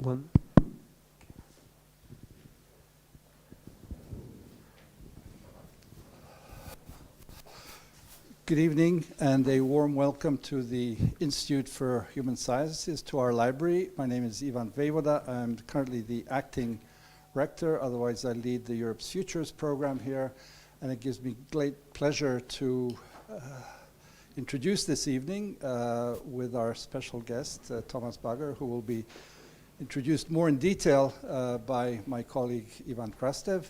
One. Good evening and a warm welcome to the Institute for Human Sciences, to our library. My name is Ivan Vejvoda. I'm currently the acting rector, otherwise I lead the Europe's Futures program here, and it gives me great pleasure to introduce this evening with our special guest, Thomas Bagger, who will be introduced more in detail by my colleague Ivan Krastev.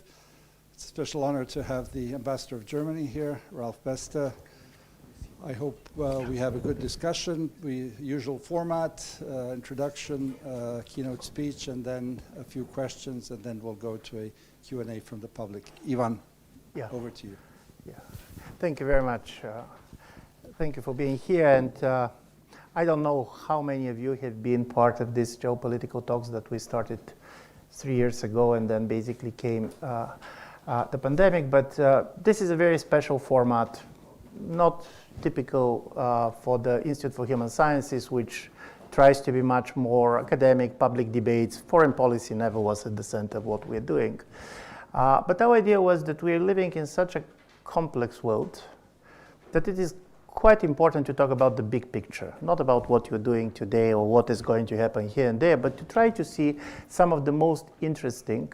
It's a special honor to have the Ambassador of Germany here, Ralph Beste. I hope we have a good discussion. Usual format, introduction, keynote speech, and then a few questions, and then we'll go to a Q&A from the public. Ivan, over to you. Yeah. Thank you very much. Thank you for being here. And I don't know how many of you have been part of these geopolitical talks that we started 3 years ago, and then basically came the pandemic. But this is a very special format, not typical for the Institute for Human Sciences, which tries to be much more academic, public debates. Foreign policy never was at the center of what we're doing. But our idea was that we're living in such a complex world that it is quite important to talk about the big picture, not about what you're doing today or what is going to happen here and there, but to try to see some of the most interesting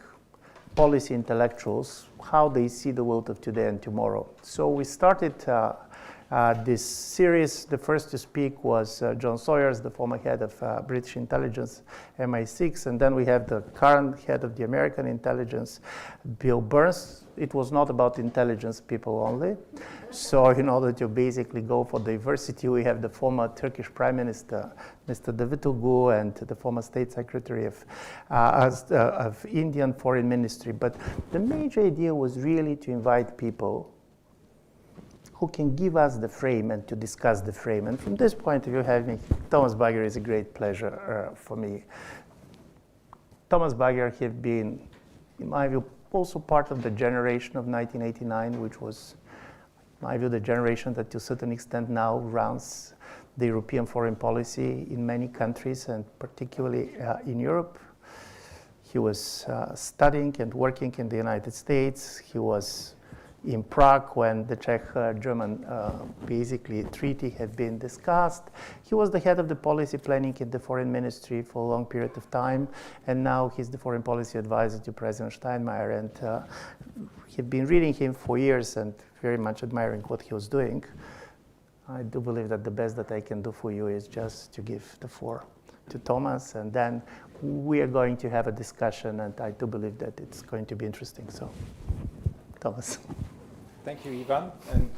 policy intellectuals, how they see the world of today and tomorrow. So we started this series. The first to speak was John Sawyers, the former head of British intelligence, MI6, and then we have the current head of the American intelligence, Bill Burns. It was not about intelligence people only. So in order to basically go for diversity, we have the former Turkish Prime Minister, Mr. Davutoglu, and the former State Secretary of Indian Foreign Ministry. But the major idea was really to invite people who can give us the frame and to discuss the frame. And from this point of view, having Thomas Bagger is a great pleasure for me. Thomas Bagger has been, in my view, also part of the generation of 1989, which was, in my view, the generation that to a certain extent now runs the European foreign policy in many countries, and particularly in Europe. He was studying and working in the United States. He was in Prague when the Czech-German basically treaty had been discussed. He was the head of the policy planning in the foreign ministry for a long period of time, and now he's the foreign policy advisor to President Steinmeier, and he'd been reading him for years and very much admiring what he was doing. I do believe that the best that I can do for you is just to give the floor to Thomas, and then we are going to have a discussion, and I do believe that it's going to be interesting. So, Thomas. Thank you, Ivan, and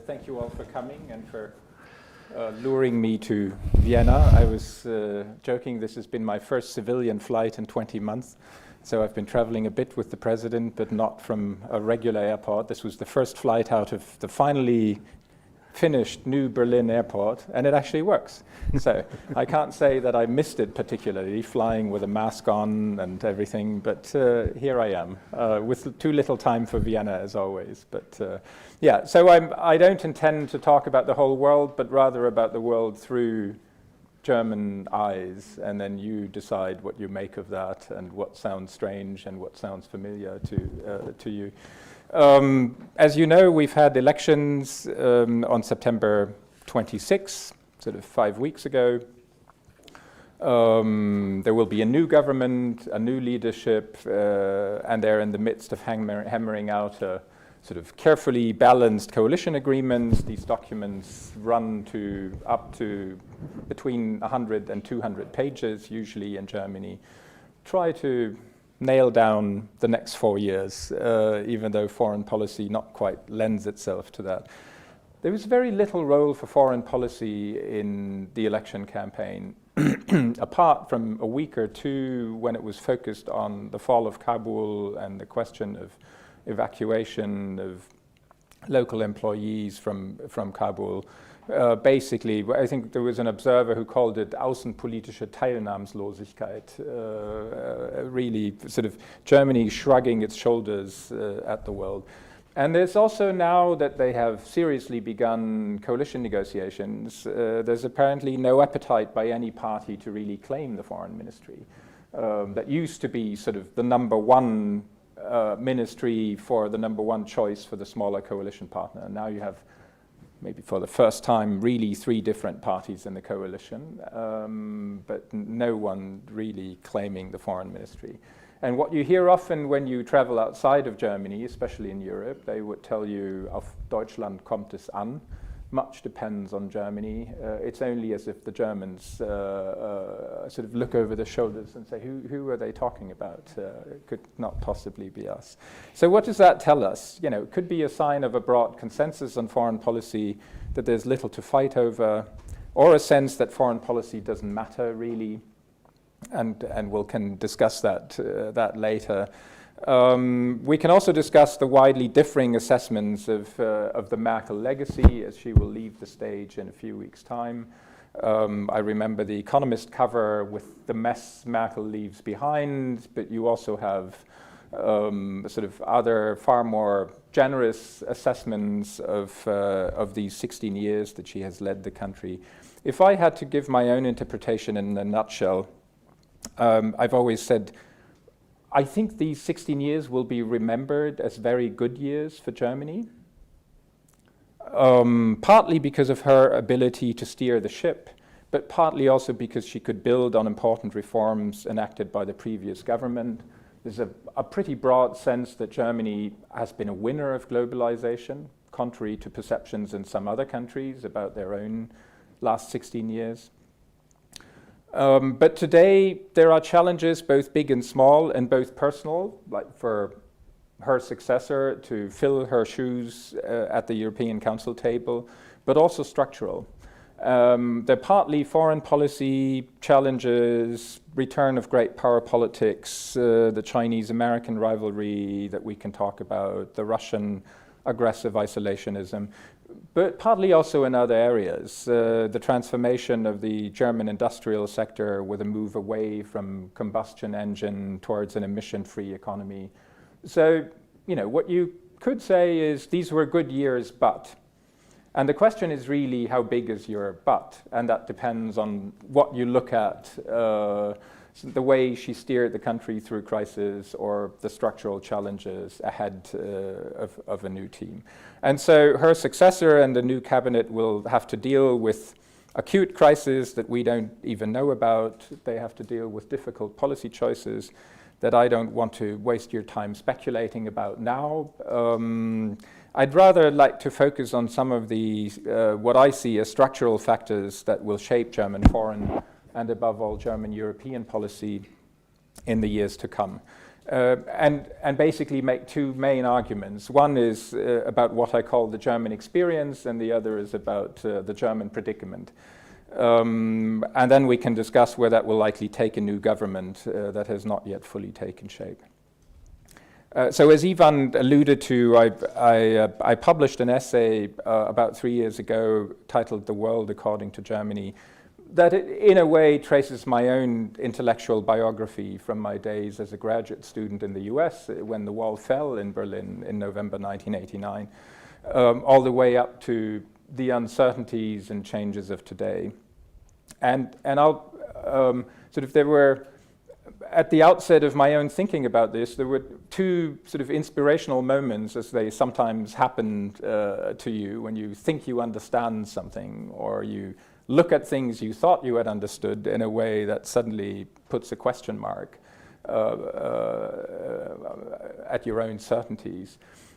thank you all for coming and for luring me to Vienna. I was joking, this has been my first civilian flight in 20 months, so I've been traveling a bit with the president, but not from a regular airport. This was the first flight out of the finally finished new Berlin airport, and it actually works. So I can't say that I missed it particularly, flying with a mask on and everything, but here I am, with too little time for Vienna as always. But yeah, so I don't intend to talk about the whole world, but rather about the world through German eyes, and then you decide what you make of that and what sounds strange and what sounds familiar to you. As you know, we've had elections on September 26, sort of 5 weeks ago. There will be a new government, a new leadership, and they're in the midst of hammering out a sort of carefully balanced coalition agreements. These documents run up to between 100 and 200 pages, usually in Germany. Try to nail down the next 4 years, even though foreign policy not quite lends itself to that. There was very little role for foreign policy in the election campaign, apart from a week or two when it was focused on the fall of Kabul and the question of evacuation of local employees from Kabul. Basically, I think there was an observer who called it außenpolitische Teilnahmslosigkeit, really sort of Germany shrugging its shoulders at the world. And there's also, now that they have seriously begun coalition negotiations, there's apparently no appetite by any party to really claim the foreign ministry. that used to be sort of the number one ministry for the number one choice for the smaller coalition partner. And now you have, maybe for the first time, really 3 different parties in the coalition, but no one really claiming the foreign ministry. And what you hear often when you travel outside of Germany, especially in Europe, they would tell you, auf Deutschland kommt es an. Much depends on Germany. It's only as if the Germans sort of look over their shoulders and say, who are they talking about? It could not possibly be us. So what does that tell us? You know, it could be a sign of a broad consensus on foreign policy, that there's little to fight over, or a sense that foreign policy doesn't matter really, and we can discuss that later. We can also discuss the widely differing assessments of the Merkel legacy, as she will leave the stage in a few weeks' time. I remember the Economist cover with the mess Merkel leaves behind, but you also have sort of other far more generous assessments of these 16 years that she has led the country. If I had to give my own interpretation in a nutshell, I've always said, I think these 16 years will be remembered as very good years for Germany, partly because of her ability to steer the ship, but partly also because she could build on important reforms enacted by the previous government. There's a pretty broad sense that Germany has been a winner of globalization, contrary to perceptions in some other countries about their own last 16 years. But today there are challenges, both big and small, and both personal, like for her successor to fill her shoes at the European Council table, but also structural. They're partly foreign policy challenges, return of great power politics, the Chinese-American rivalry that we can talk about, the Russian aggressive isolationism, but partly also in other areas. The transformation of the German industrial sector with a move away from combustion engine towards an emission-free economy. So, you know, what you could say is these were good years, but. And the question is really, how big is your but? And that depends on what you look at, the way she steered the country through crisis or the structural challenges ahead of a new team. And so her successor and the new cabinet will have to deal with acute crises that we don't even know about. They have to deal with difficult policy choices that I don't want to waste your time speculating about now. I'd rather like to focus on some of the, what I see as structural factors that will shape German foreign and above all German European policy in the years to come. And basically make two main arguments. One is about what I call the German experience, and the other is about the German predicament. And then we can discuss where that will likely take a new government that has not yet fully taken shape. So as Ivan alluded to, I published an essay about 3 years ago titled "The World According to Germany," that in a way traces my own intellectual biography from my days as a graduate student in the US when the wall fell in Berlin in November 1989, all the way up to the uncertainties and changes of today. And I'll there were, at the outset of my own thinking about this, there were two sort of inspirational moments, as they sometimes happen to you when you think you understand something, or you look at things you thought you had understood in a way that suddenly puts a question mark at your own certainties.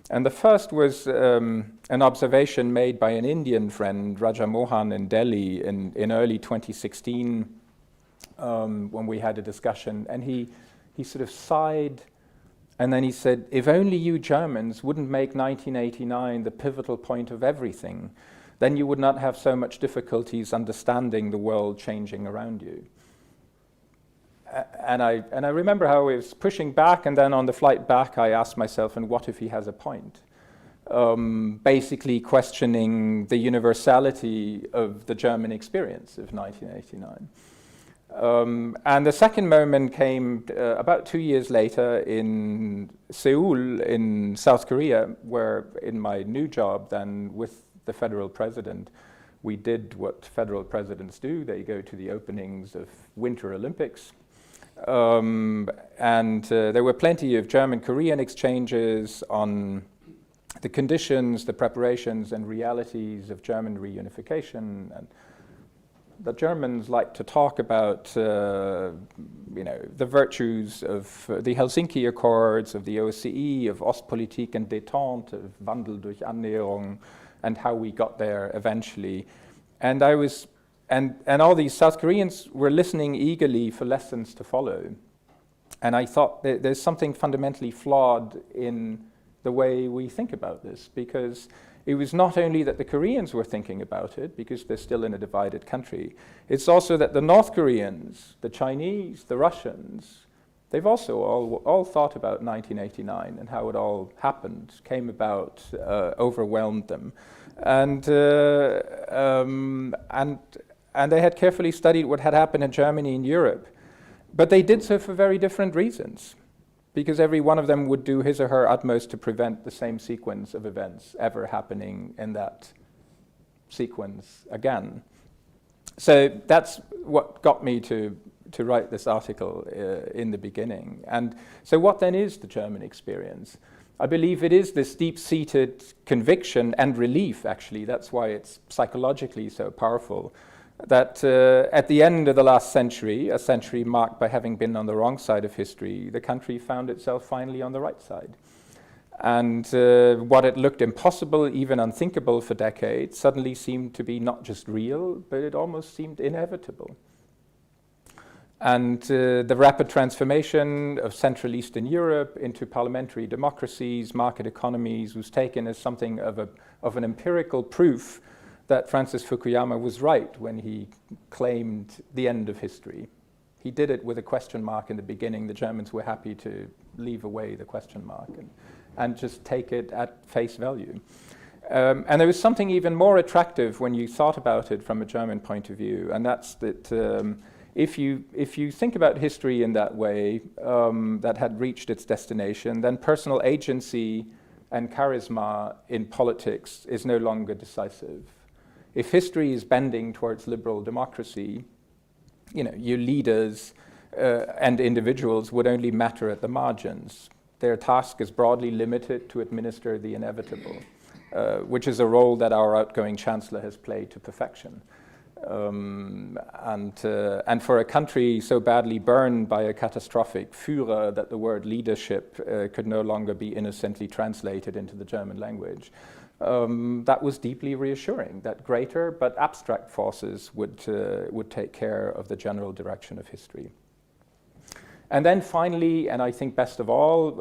And the first was an observation made by an Indian friend, Raja Mohan, in Delhi in early 2016, when we had a discussion. And he sort of sighed, and then he said, "If only you Germans wouldn't make 1989 the pivotal point of everything, then you would not have so much difficulties understanding the world changing around you." And I remember how I was pushing back, and then on the flight back I asked myself, and what if he has a point? Basically questioning the universality of the German experience of 1989. And the second moment came about 2 years later in Seoul in South Korea, where in my new job then with the federal president, we did what federal presidents do. They go to the openings of Winter Olympics. And there were plenty of German-Korean exchanges on the conditions, the preparations and realities of German reunification. And the Germans like to talk about, the virtues of the Helsinki Accords, of the OSCE, of Ostpolitik and Détente, of Wandel durch Annäherung, and how we got there eventually. And and all these South Koreans were listening eagerly for lessons to follow. And I thought there's something fundamentally flawed in the way we think about this, because it was not only that the Koreans were thinking about it, because they're still in a divided country, it's also that the North Koreans, the Chinese, the Russians, they've also all thought about 1989 and how it all happened, came about, overwhelmed them. And they had carefully studied what had happened in Germany and Europe. But they did so for very different reasons, because every one of them would do his or her utmost to prevent the same sequence of events ever happening in that sequence again. So that's what got me to write this article in the beginning. And so what then is the German experience? I believe it is this deep-seated conviction and relief, actually, that's why it's psychologically so powerful, that at the end of the last century, a century marked by having been on the wrong side of history, the country found itself finally on the right side. And what had looked impossible, even unthinkable for decades, suddenly seemed to be not just real, but it almost seemed inevitable. And the rapid transformation of Central Eastern Europe into parliamentary democracies, market economies, was taken as something of an empirical proof that Francis Fukuyama was right when he claimed the end of history. He did it with a question mark in the beginning. The Germans were happy to leave away the question mark and just take it at face value. And there was something even more attractive when you thought about it from a German point of view, and that's that if you think about history in that way, that had reached its destination, then personal agency and charisma in politics is no longer decisive. If history is bending towards liberal democracy, your leaders and individuals would only matter at the margins. Their task is broadly limited to administer the inevitable, which is a role that our outgoing chancellor has played to perfection. And for a country so badly burned by a catastrophic Führer that the word leadership could no longer be innocently translated into the German language, that was deeply reassuring, that greater but abstract forces would take care of the general direction of history. And then finally, and I think best of all,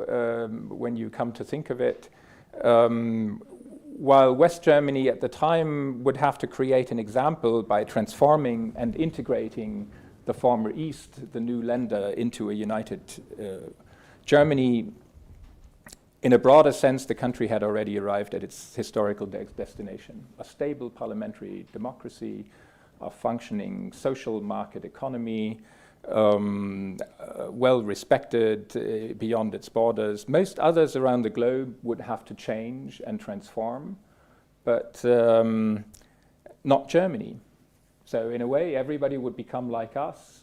when you come to think of it, while West Germany at the time would have to create an example by transforming and integrating the former East, the new Länder, into a united Germany, in a broader sense, the country had already arrived at its historical destination, a stable parliamentary democracy, a functioning social market economy, well respected beyond its borders. Most others around the globe would have to change and transform, but not Germany. So in a way, everybody would become like us.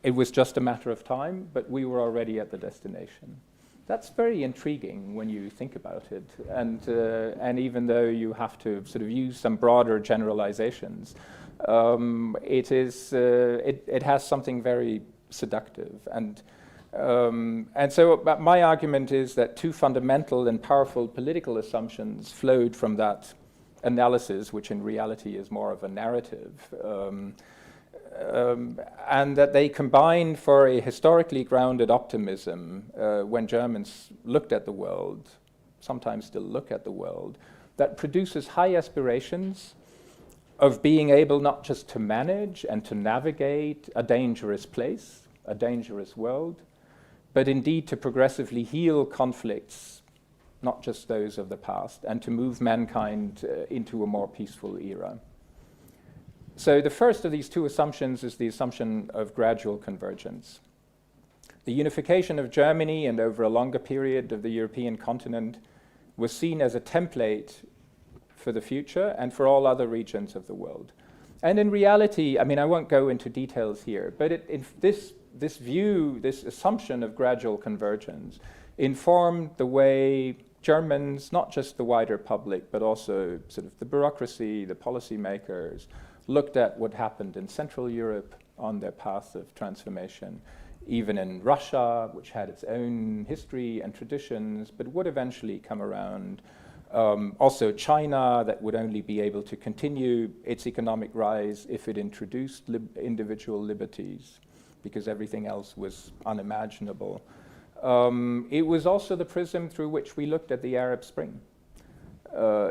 It was just a matter of time, but we were already at the destination. That's very intriguing when you think about it, and even though you have to sort of use some broader generalizations, it has something very seductive, and so my argument is that two fundamental and powerful political assumptions flowed from that analysis, which in reality is more of a narrative. And that they combine for a historically grounded optimism when Germans looked at the world, sometimes still look at the world, that produces high aspirations of being able not just to manage and to navigate a dangerous place, a dangerous world, but indeed to progressively heal conflicts, not just those of the past, and to move mankind into a more peaceful era. So the first of these two assumptions is the assumption of gradual convergence. The unification of Germany and over a longer period of the European continent was seen as a template for the future and for all other regions of the world. And in reality, I mean, I won't go into details here, but this this view, this assumption of gradual convergence, informed the way Germans, not just the wider public, but also sort of the bureaucracy, the policymakers, looked at what happened in Central Europe on their path of transformation, even in Russia, which had its own history and traditions, but would eventually come around. Also China, that would only be able to continue its economic rise if it introduced individual liberties, because everything else was unimaginable. It was also the prism through which we looked at the Arab Spring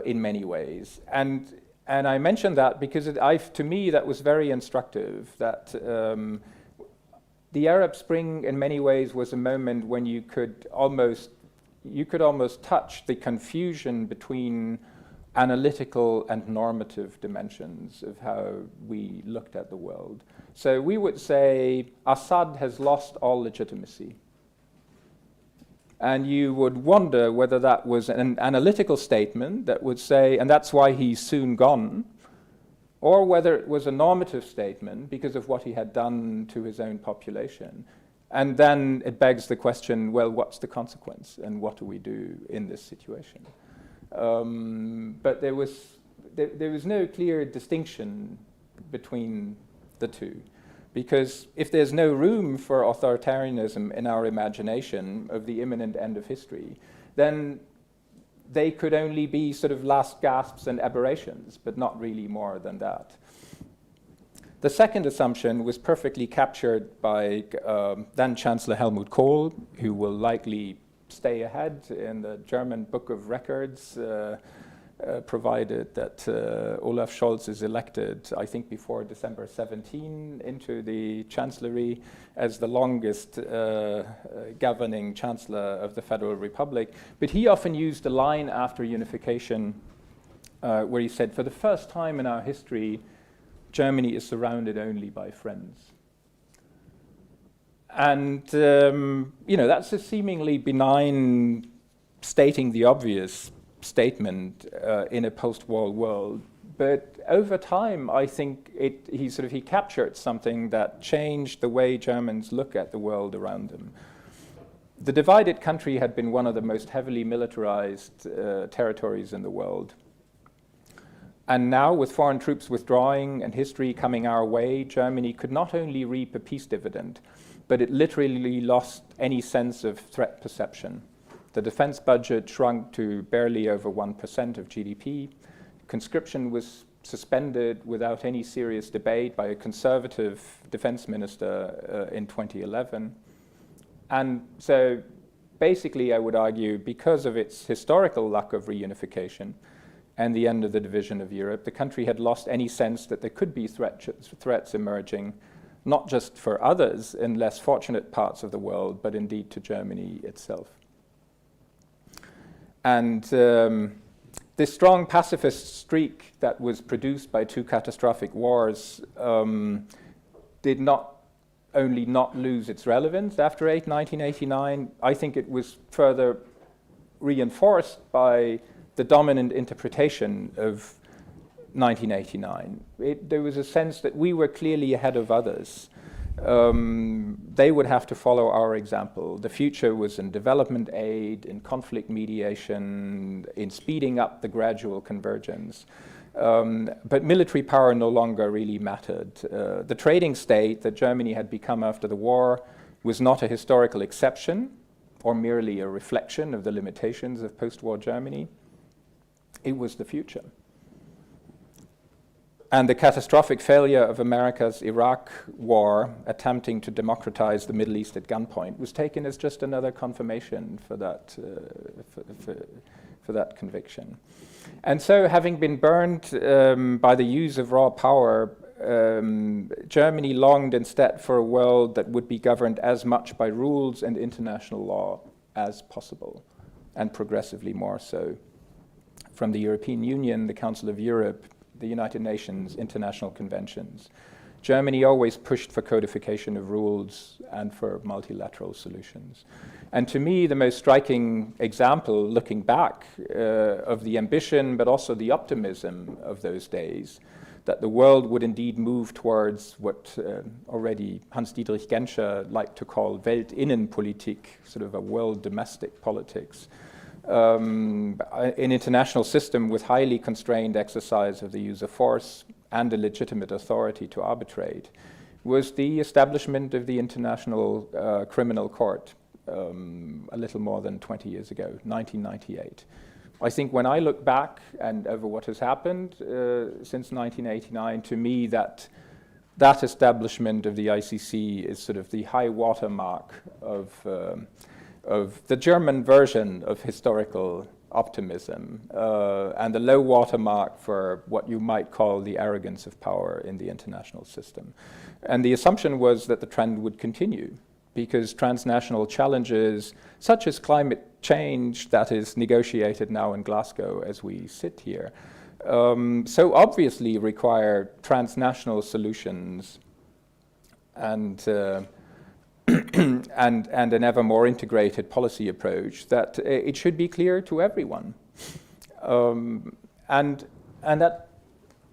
in many ways. And I mention that because to me that was very instructive, that the Arab Spring in many ways was a moment when you could almost touch the confusion between analytical and normative dimensions of how we looked at the world. So we would say Assad has lost all legitimacy. And you would wonder whether that was an analytical statement that would say, and that's why he's soon gone, or whether it was a normative statement because of what he had done to his own population. And then it begs the question, well, what's the consequence and what do we do in this situation? But there was no clear distinction between the two. Because if there's no room for authoritarianism in our imagination of the imminent end of history, then they could only be sort of last gasps and aberrations, but not really more than that. The second assumption was perfectly captured by then Chancellor Helmut Kohl, who will likely stay ahead in the German Book of Records, provided that Olaf Scholz is elected, I think before December 17, into the Chancellery as the longest governing Chancellor of the Federal Republic. But he often used a line after unification where he said, for the first time in our history, Germany is surrounded only by friends. And, that's a seemingly benign stating the obvious statement in a post-war world, but over time, I think he captured something that changed the way Germans look at the world around them. The divided country had been one of the most heavily militarized territories in the world. And now, with foreign troops withdrawing and history coming our way, Germany could not only reap a peace dividend, but it literally lost any sense of threat perception. The defense budget shrunk to barely over 1% of GDP. Conscription was suspended without any serious debate by a conservative defense minister in 2011. And so basically, I would argue, because of its historical lack of reunification and the end of the division of Europe, the country had lost any sense that there could be threats emerging, not just for others in less fortunate parts of the world, but indeed to Germany itself. And this strong pacifist streak that was produced by two catastrophic wars did not only not lose its relevance after 1989, I think it was further reinforced by the dominant interpretation of 1989. There was a sense that we were clearly ahead of others. They would have to follow our example. The future was in development aid, in conflict mediation, in speeding up the gradual convergence. But military power no longer really mattered. The trading state that Germany had become after the war was not a historical exception or merely a reflection of the limitations of post-war Germany. It was the future. And the catastrophic failure of America's Iraq war, attempting to democratize the Middle East at gunpoint, was taken as just another confirmation for that, for that conviction. And so, having been burned by the use of raw power, Germany longed instead for a world that would be governed as much by rules and international law as possible, and progressively more so. From the European Union, the Council of Europe, the United Nations, international conventions, Germany always pushed for codification of rules and for multilateral solutions. And to me, the most striking example, looking back, of the ambition but also the optimism of those days, that the world would indeed move towards what already Hans-Dietrich Genscher liked to call Weltinnenpolitik, sort of a world domestic politics, an international system with highly constrained exercise of the use of force and a legitimate authority to arbitrate, was the establishment of the International Criminal Court a little more than 20 years ago, 1998. I think when I look back and over what has happened since 1989, to me that establishment of the ICC is sort of the high watermark of the German version of historical optimism and the low watermark for what you might call the arrogance of power in the international system. And the assumption was that the trend would continue, because transnational challenges such as climate change that is negotiated now in Glasgow as we sit here, so obviously require transnational solutions and and an ever more integrated policy approach that it should be clear to everyone. And that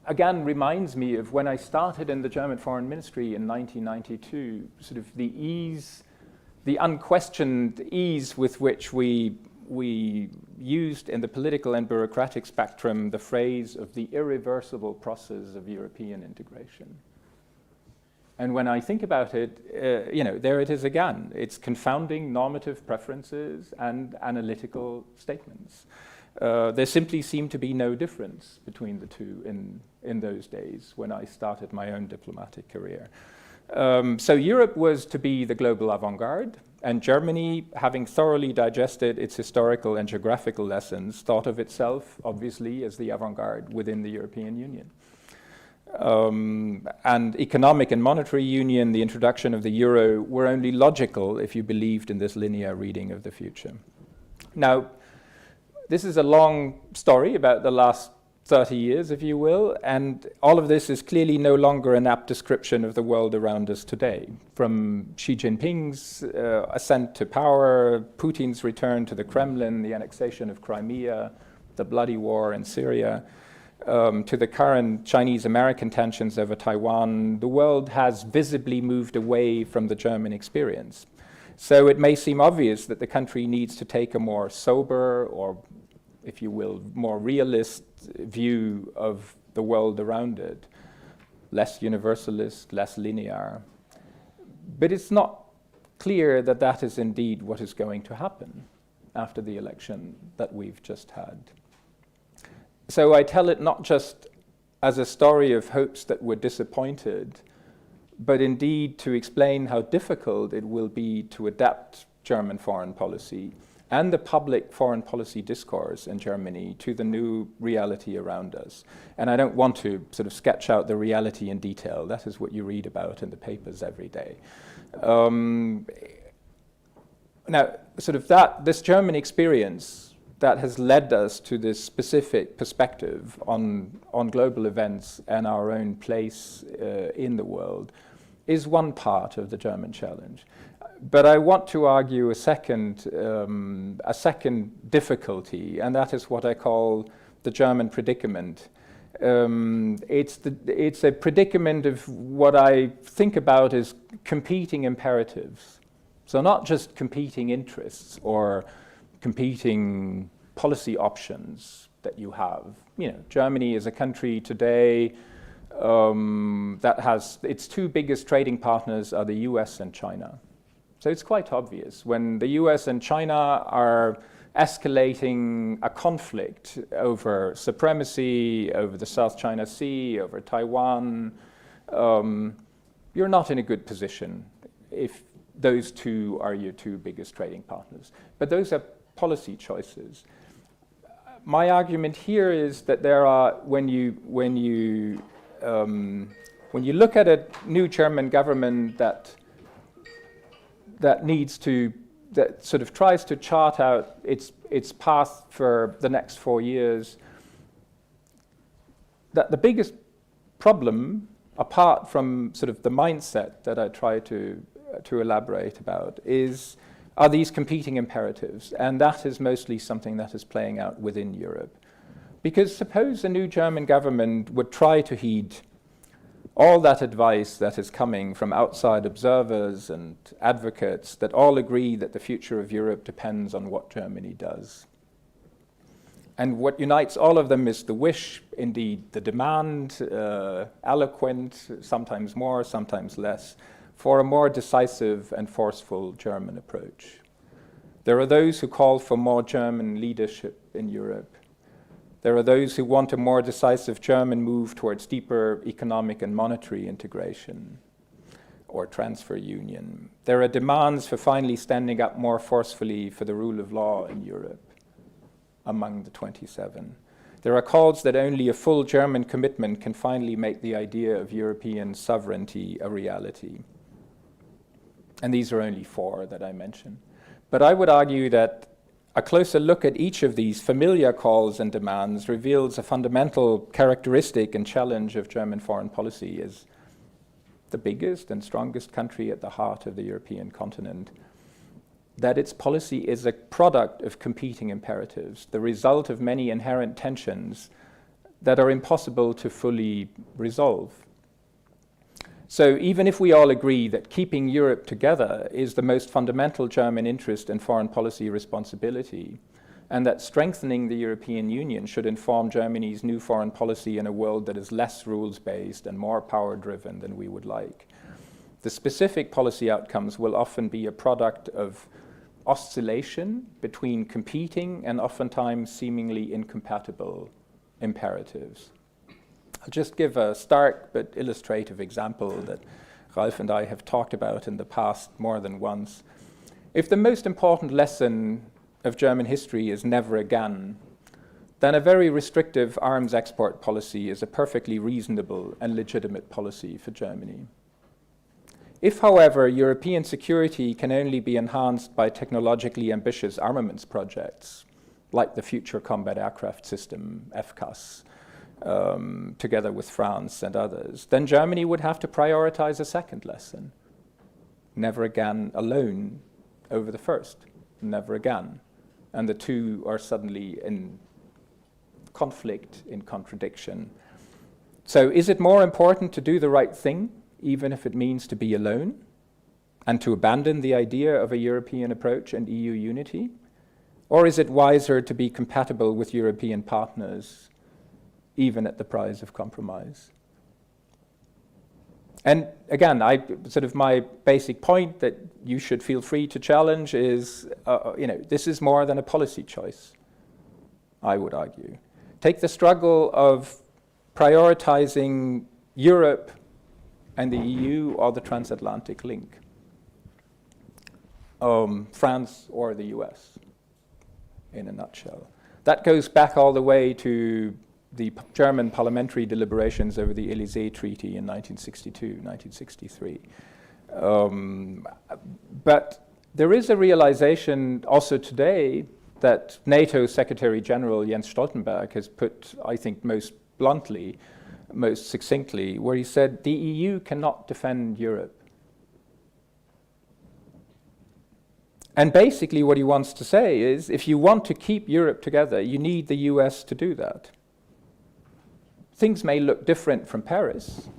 again reminds me of when I started in the German Foreign Ministry in 1992, sort of the unquestioned ease with which we used in the political and bureaucratic spectrum the phrase of the irreversible process of European integration. And when I think about it, there it is again. It's confounding normative preferences and analytical statements. There simply seemed to be no difference between the two in those days when I started my own diplomatic career. So Europe was to be the global avant-garde, and Germany, having thoroughly digested its historical and geographical lessons, thought of itself, obviously, as the avant-garde within the European Union. And economic and monetary union, the introduction of the euro, were only logical if you believed in this linear reading of the future. Now, this is a long story about the last 30 years, if you will, and all of this is clearly no longer an apt description of the world around us today. From Xi Jinping's ascent to power, Putin's return to the Kremlin, the annexation of Crimea, the bloody war in Syria, to the current Chinese-American tensions over Taiwan, the world has visibly moved away from the German experience. So it may seem obvious that the country needs to take a more sober, or if you will, more realist view of the world around it, less universalist, less linear. But it's not clear that that is indeed what is going to happen after the election that we've just had. So I tell it not just as a story of hopes that were disappointed, but indeed to explain how difficult it will be to adapt German foreign policy and the public foreign policy discourse in Germany to the new reality around us. And I don't want to sort of sketch out the reality in detail. That is what you read about in the papers every day. Now, sort of this German experience that has led us to this specific perspective on global events and our own place in the world is one part of the German challenge. But I want to argue a second difficulty, and that is what I call the German predicament. It's a predicament of what I think about as competing imperatives. So not just competing interests or competing policy options that you have. Germany is a country today that has its two biggest trading partners are the US and China. So it's quite obvious when the US and China are escalating a conflict over supremacy, over the South China Sea, over Taiwan, you're not in a good position if those two are your two biggest trading partners. But those are policy choices. My argument here is that there are, when you look at a new German government that sort of tries to chart out its path for the next 4 years, that the biggest problem, apart from sort of the mindset that I try to elaborate about, are these competing imperatives, and that is mostly something that is playing out within Europe. Because suppose a new German government would try to heed all that advice that is coming from outside observers and advocates that all agree that the future of Europe depends on what Germany does. And what unites all of them is the wish, indeed the demand, eloquent, sometimes more, sometimes less, for a more decisive and forceful German approach. There are those who call for more German leadership in Europe. There are those who want a more decisive German move towards deeper economic and monetary integration or transfer union. There are demands for finally standing up more forcefully for the rule of law in Europe among the 27. There are calls that only a full German commitment can finally make the idea of European sovereignty a reality. And these are only 4 that I mentioned. But I would argue that a closer look at each of these familiar calls and demands reveals a fundamental characteristic and challenge of German foreign policy as the biggest and strongest country at the heart of the European continent, that its policy is a product of competing imperatives, the result of many inherent tensions that are impossible to fully resolve. So even if we all agree that keeping Europe together is the most fundamental German interest and foreign policy responsibility, and that strengthening the European Union should inform Germany's new foreign policy in a world that is less rules-based and more power-driven than we would like, the specific policy outcomes will often be a product of oscillation between competing and oftentimes seemingly incompatible imperatives. I'll just give a stark but illustrative example that Ralf and I have talked about in the past more than once. If the most important lesson of German history is never again, then a very restrictive arms export policy is a perfectly reasonable and legitimate policy for Germany. If, however, European security can only be enhanced by technologically ambitious armaments projects, like the Future Combat Aircraft System, FCAS, together with France and others, then Germany would have to prioritize a second lesson. Never again alone over the first, never again. And the two are suddenly in conflict, in contradiction. So is it more important to do the right thing, even if it means to be alone, and to abandon the idea of a European approach and EU unity? Or is it wiser to be compatible with European partners, even at the price of compromise? And again, my basic point that you should feel free to challenge is, this is more than a policy choice, I would argue. Take the struggle of prioritizing Europe and the EU or the transatlantic link, France or the US, in a nutshell. That goes back all the way to the German parliamentary deliberations over the Élysée Treaty in 1962, 1963. But there is a realization also today that NATO Secretary General Jens Stoltenberg has put, I think, most bluntly, most succinctly, where he said, the EU cannot defend Europe. And basically what he wants to say is, if you want to keep Europe together, you need the US to do that. Things may look different from Paris,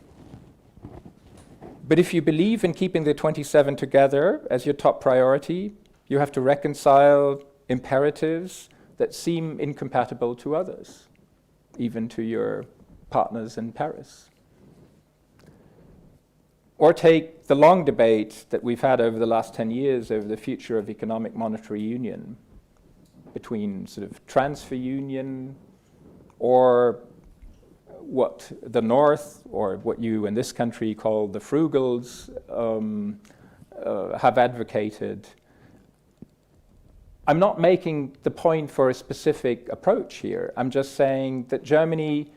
but if you believe in keeping the 27 together as your top priority, you have to reconcile imperatives that seem incompatible to others, even to your partners in Paris. Or take the long debate that we've had over the last 10 years over the future of economic monetary union, between sort of transfer union or what the North, or what you in this country call the frugals, have advocated. I'm not making the point for a specific approach here. I'm just saying that Germany,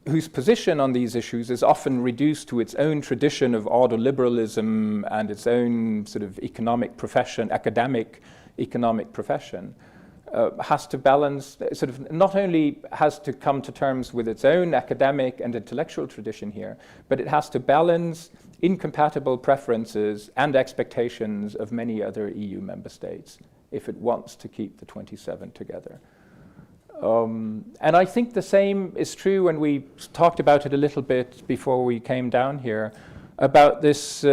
whose position on these issues is often reduced to its own tradition of ordoliberalism and its own sort of economic profession, academic economic profession, has to balance, sort of not only has to come to terms with its own academic and intellectual tradition here, but it has to balance incompatible preferences and expectations of many other EU member states if it wants to keep the 27 together. And I think the same is true, and we talked about it a little bit before we came down here, about this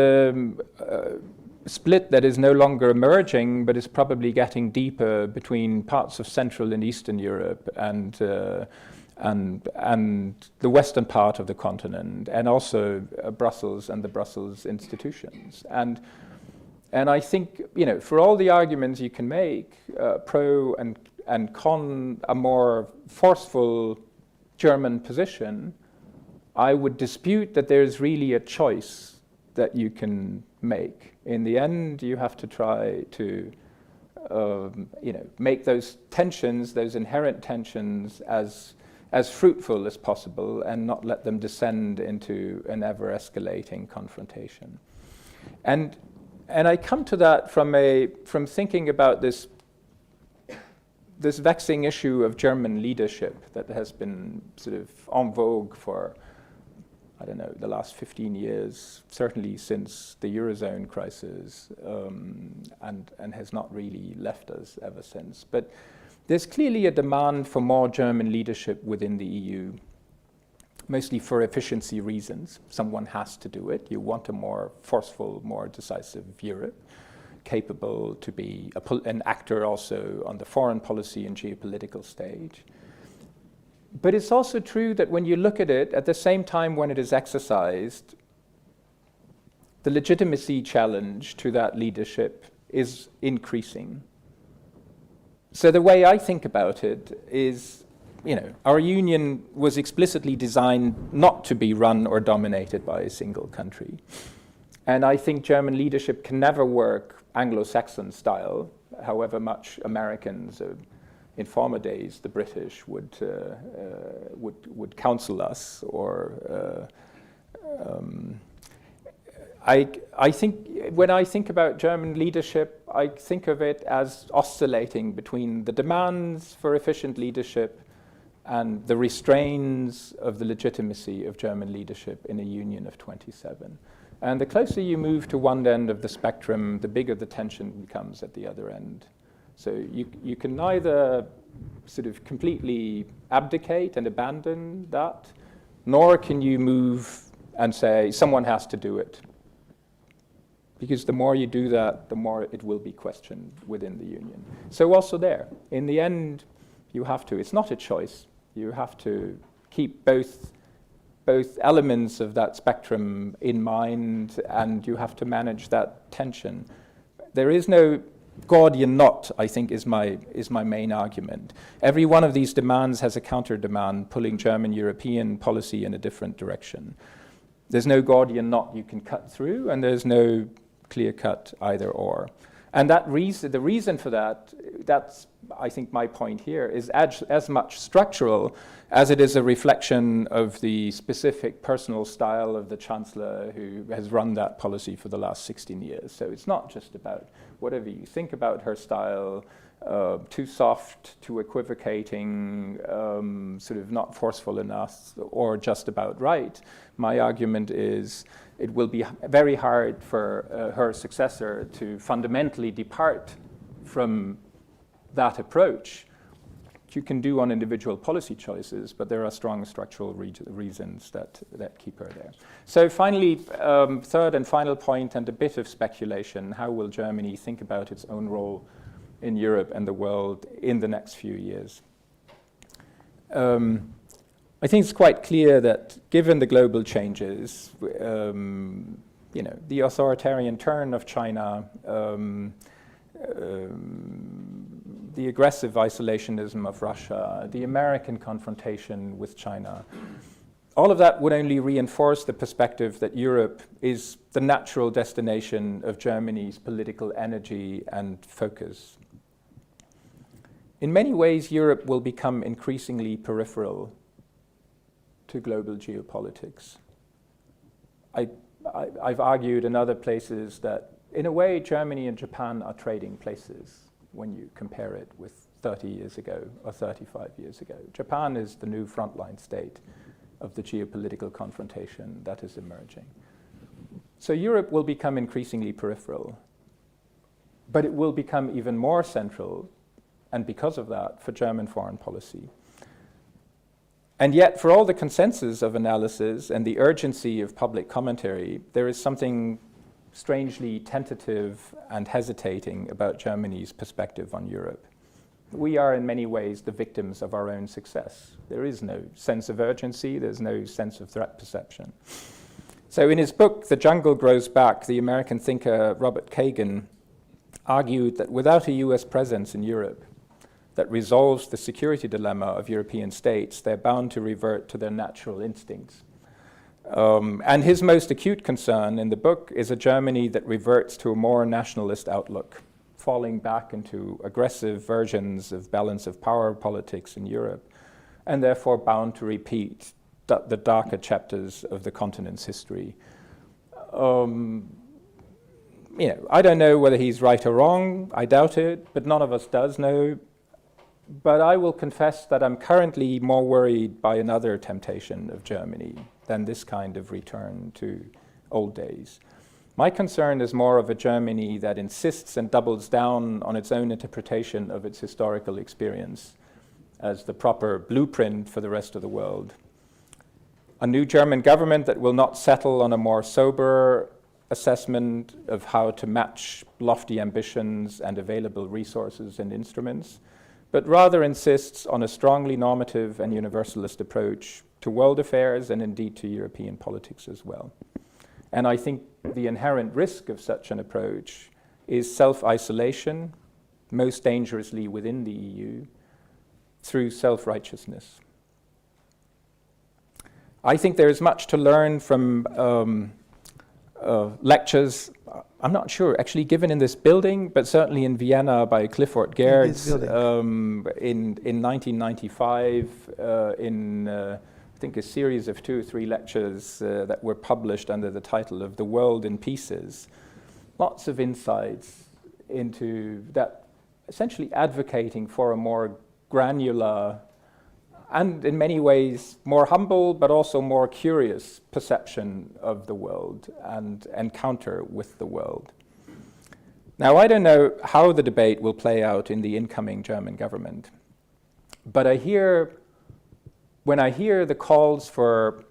split that is no longer emerging, but is probably getting deeper between parts of Central and Eastern Europe and the western part of the continent, and also Brussels and the Brussels institutions. And I think, for all the arguments you can make, pro and con a more forceful German position, I would dispute that there's really a choice that you can make. In the end, you have to try to make those tensions, those inherent tensions, as fruitful as possible, and not let them descend into an ever-escalating confrontation. And I come to that from thinking about this vexing issue of German leadership that has been sort of en vogue for, I don't know, the last 15 years, certainly since the Eurozone crisis, and has not really left us ever since. But there's clearly a demand for more German leadership within the EU, mostly for efficiency reasons. Someone has to do it. You want a more forceful, more decisive Europe, capable to be an actor also on the foreign policy and geopolitical stage. But it's also true that when you look at it, at the same time when it is exercised, the legitimacy challenge to that leadership is increasing. So the way I think about it is, our union was explicitly designed not to be run or dominated by a single country. And I think German leadership can never work Anglo-Saxon style, however much Americans, in former days, the British would counsel us. Or I think when I think about German leadership, I think of it as oscillating between the demands for efficient leadership and the restraints of the legitimacy of German leadership in a union of 27. And the closer you move to one end of the spectrum, the bigger the tension becomes at the other end. So you can neither sort of completely abdicate and abandon that, nor can you move and say someone has to do it. Because the more you do that, the more it will be questioned within the union. So also there, in the end, you have to, it's not a choice, you have to keep both elements of that spectrum in mind, and you have to manage that tension. There is no Gordian knot, I think, is my main argument. Every one of these demands has a counter demand pulling German European policy in a different direction. There's no Gordian knot you can cut through, and there's no clear cut either or. And the reason for that, that's, I think, my point here, is as much structural as it is a reflection of the specific personal style of the Chancellor who has run that policy for the last 16 years. So it's not just about whatever you think about her style, too soft, too equivocating, sort of not forceful enough, or just about right. My argument is it will be very hard for her successor to fundamentally depart from that approach. You can do on individual policy choices, but there are strong structural reasons that keep her there. So finally, third and final point, and a bit of speculation, how will Germany think about its own role in Europe and the world in the next few years? I think it's quite clear that given the global changes, the authoritarian turn of China, the aggressive isolationism of Russia, the American confrontation with China, all of that would only reinforce the perspective that Europe is the natural destination of Germany's political energy and focus. In many ways, Europe will become increasingly peripheral to global geopolitics. I've argued in other places that, in a way, Germany and Japan are trading places when you compare it with 30 years ago or 35 years ago. Japan is the new frontline state of the geopolitical confrontation that is emerging. So Europe will become increasingly peripheral, but it will become even more central and because of that, for German foreign policy. And yet, for all the consensus of analysis and the urgency of public commentary, there is something strangely tentative and hesitating about Germany's perspective on Europe. We are in many ways the victims of our own success. There is no sense of urgency, there's no sense of threat perception. So in his book, The Jungle Grows Back, the American thinker Robert Kagan argued that without a US presence in Europe that resolves the security dilemma of European states, they're bound to revert to their natural instincts. And his most acute concern in the book is a Germany that reverts to a more nationalist outlook, falling back into aggressive versions of balance of power politics in Europe, and therefore bound to repeat the darker chapters of the continent's history. I don't know whether he's right or wrong, I doubt it, but none of us does know. But I will confess that I'm currently more worried by another temptation of Germany than this kind of return to old days. My concern is more of a Germany that insists and doubles down on its own interpretation of its historical experience as the proper blueprint for the rest of the world. A new German government that will not settle on a more sober assessment of how to match lofty ambitions and available resources and instruments, but rather insists on a strongly normative and universalist approach to world affairs and indeed to European politics as well. And I think the inherent risk of such an approach is self-isolation, most dangerously within the EU, through self-righteousness. I think there is much to learn from lectures, I'm not sure, actually given in this building, but certainly in Vienna by Clifford Geertz in 1995 I think a series of 2 or 3 lectures that were published under the title of The World in Pieces. Lots of insights into that, essentially advocating for a more granular and in many ways more humble but also more curious perception of the world and encounter with the world. Now, I don't know how the debate will play out in the incoming German government, but when I hear the calls for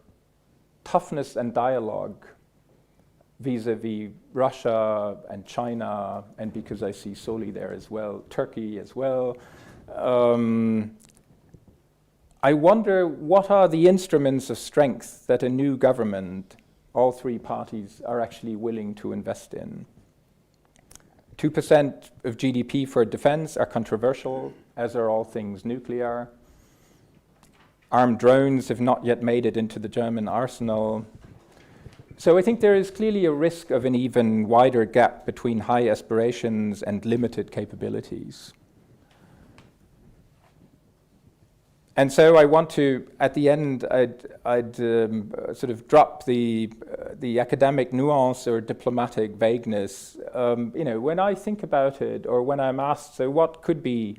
toughness and dialogue vis-a-vis Russia and China, and because I see Soli there as well, Turkey as well, I wonder what are the instruments of strength that a new government, all 3 parties, are actually willing to invest in. 2% of GDP for defense are controversial, as are all things nuclear. Armed drones have not yet made it into the German arsenal. So I think there is clearly a risk of an even wider gap between high aspirations and limited capabilities. And so I want to, at the end, I'd sort of drop the academic nuance or diplomatic vagueness. When I think about it, or when I'm asked, so what could be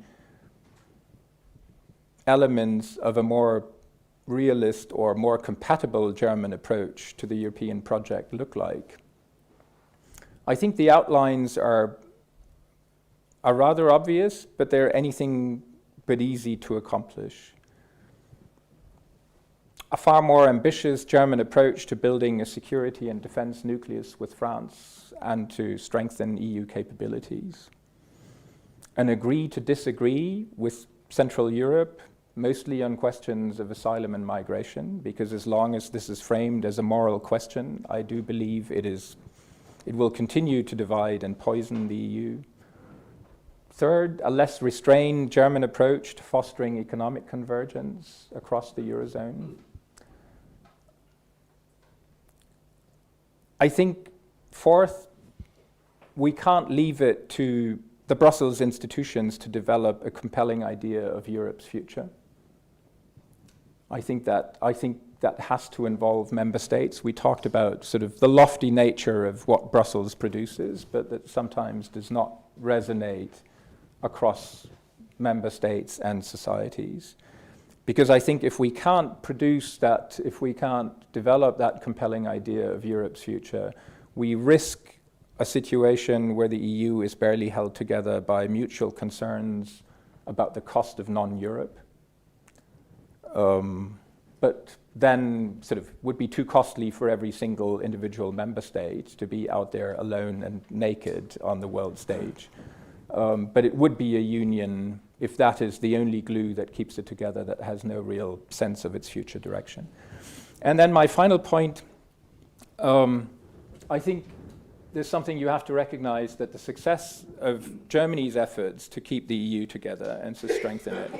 elements of a more realist or more compatible German approach to the European project look like? I think the outlines are rather obvious, but they're anything but easy to accomplish. A far more ambitious German approach to building a security and defense nucleus with France and to strengthen EU capabilities. An agree to disagree with Central Europe, mostly on questions of asylum and migration, because as long as this is framed as a moral question, I do believe it will continue to divide and poison the EU. Third, a less restrained German approach to fostering economic convergence across the Eurozone. I think, fourth, we can't leave it to the Brussels institutions to develop a compelling idea of Europe's future. I think that has to involve member states. We talked about sort of the lofty nature of what Brussels produces, but that sometimes does not resonate across member states and societies. Because I think if we can't produce that, if we can't develop that compelling idea of Europe's future, we risk a situation where the EU is barely held together by mutual concerns about the cost of non-Europe, but then sort of would be too costly for every single individual member state to be out there alone and naked on the world stage. But it would be a union, if that is the only glue that keeps it together, that has no real sense of its future direction. And then my final point, I think there's something you have to recognize, that the success of Germany's efforts to keep the EU together and to strengthen it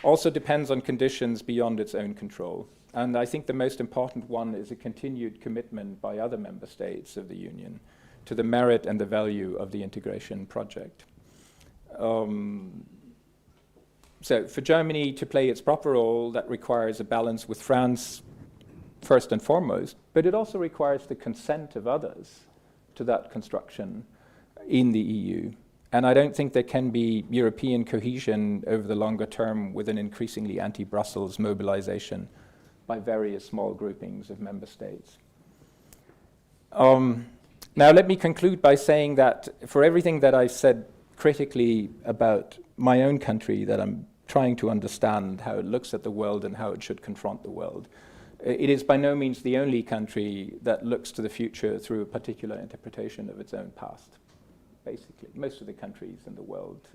also depends on conditions beyond its own control. And I think the most important one is a continued commitment by other member states of the Union to the merit and the value of the integration project. So for Germany to play its proper role, that requires a balance with France first and foremost, but it also requires the consent of others to that construction in the EU. And I don't think there can be European cohesion over the longer term with an increasingly anti-Brussels mobilization by various small groupings of member states. Now let me conclude by saying that for everything that I said critically about my own country, that I'm trying to understand how it looks at the world and how it should confront the world, it is by no means the only country that looks to the future through a particular interpretation of its own past. Basically, most of the countries in the world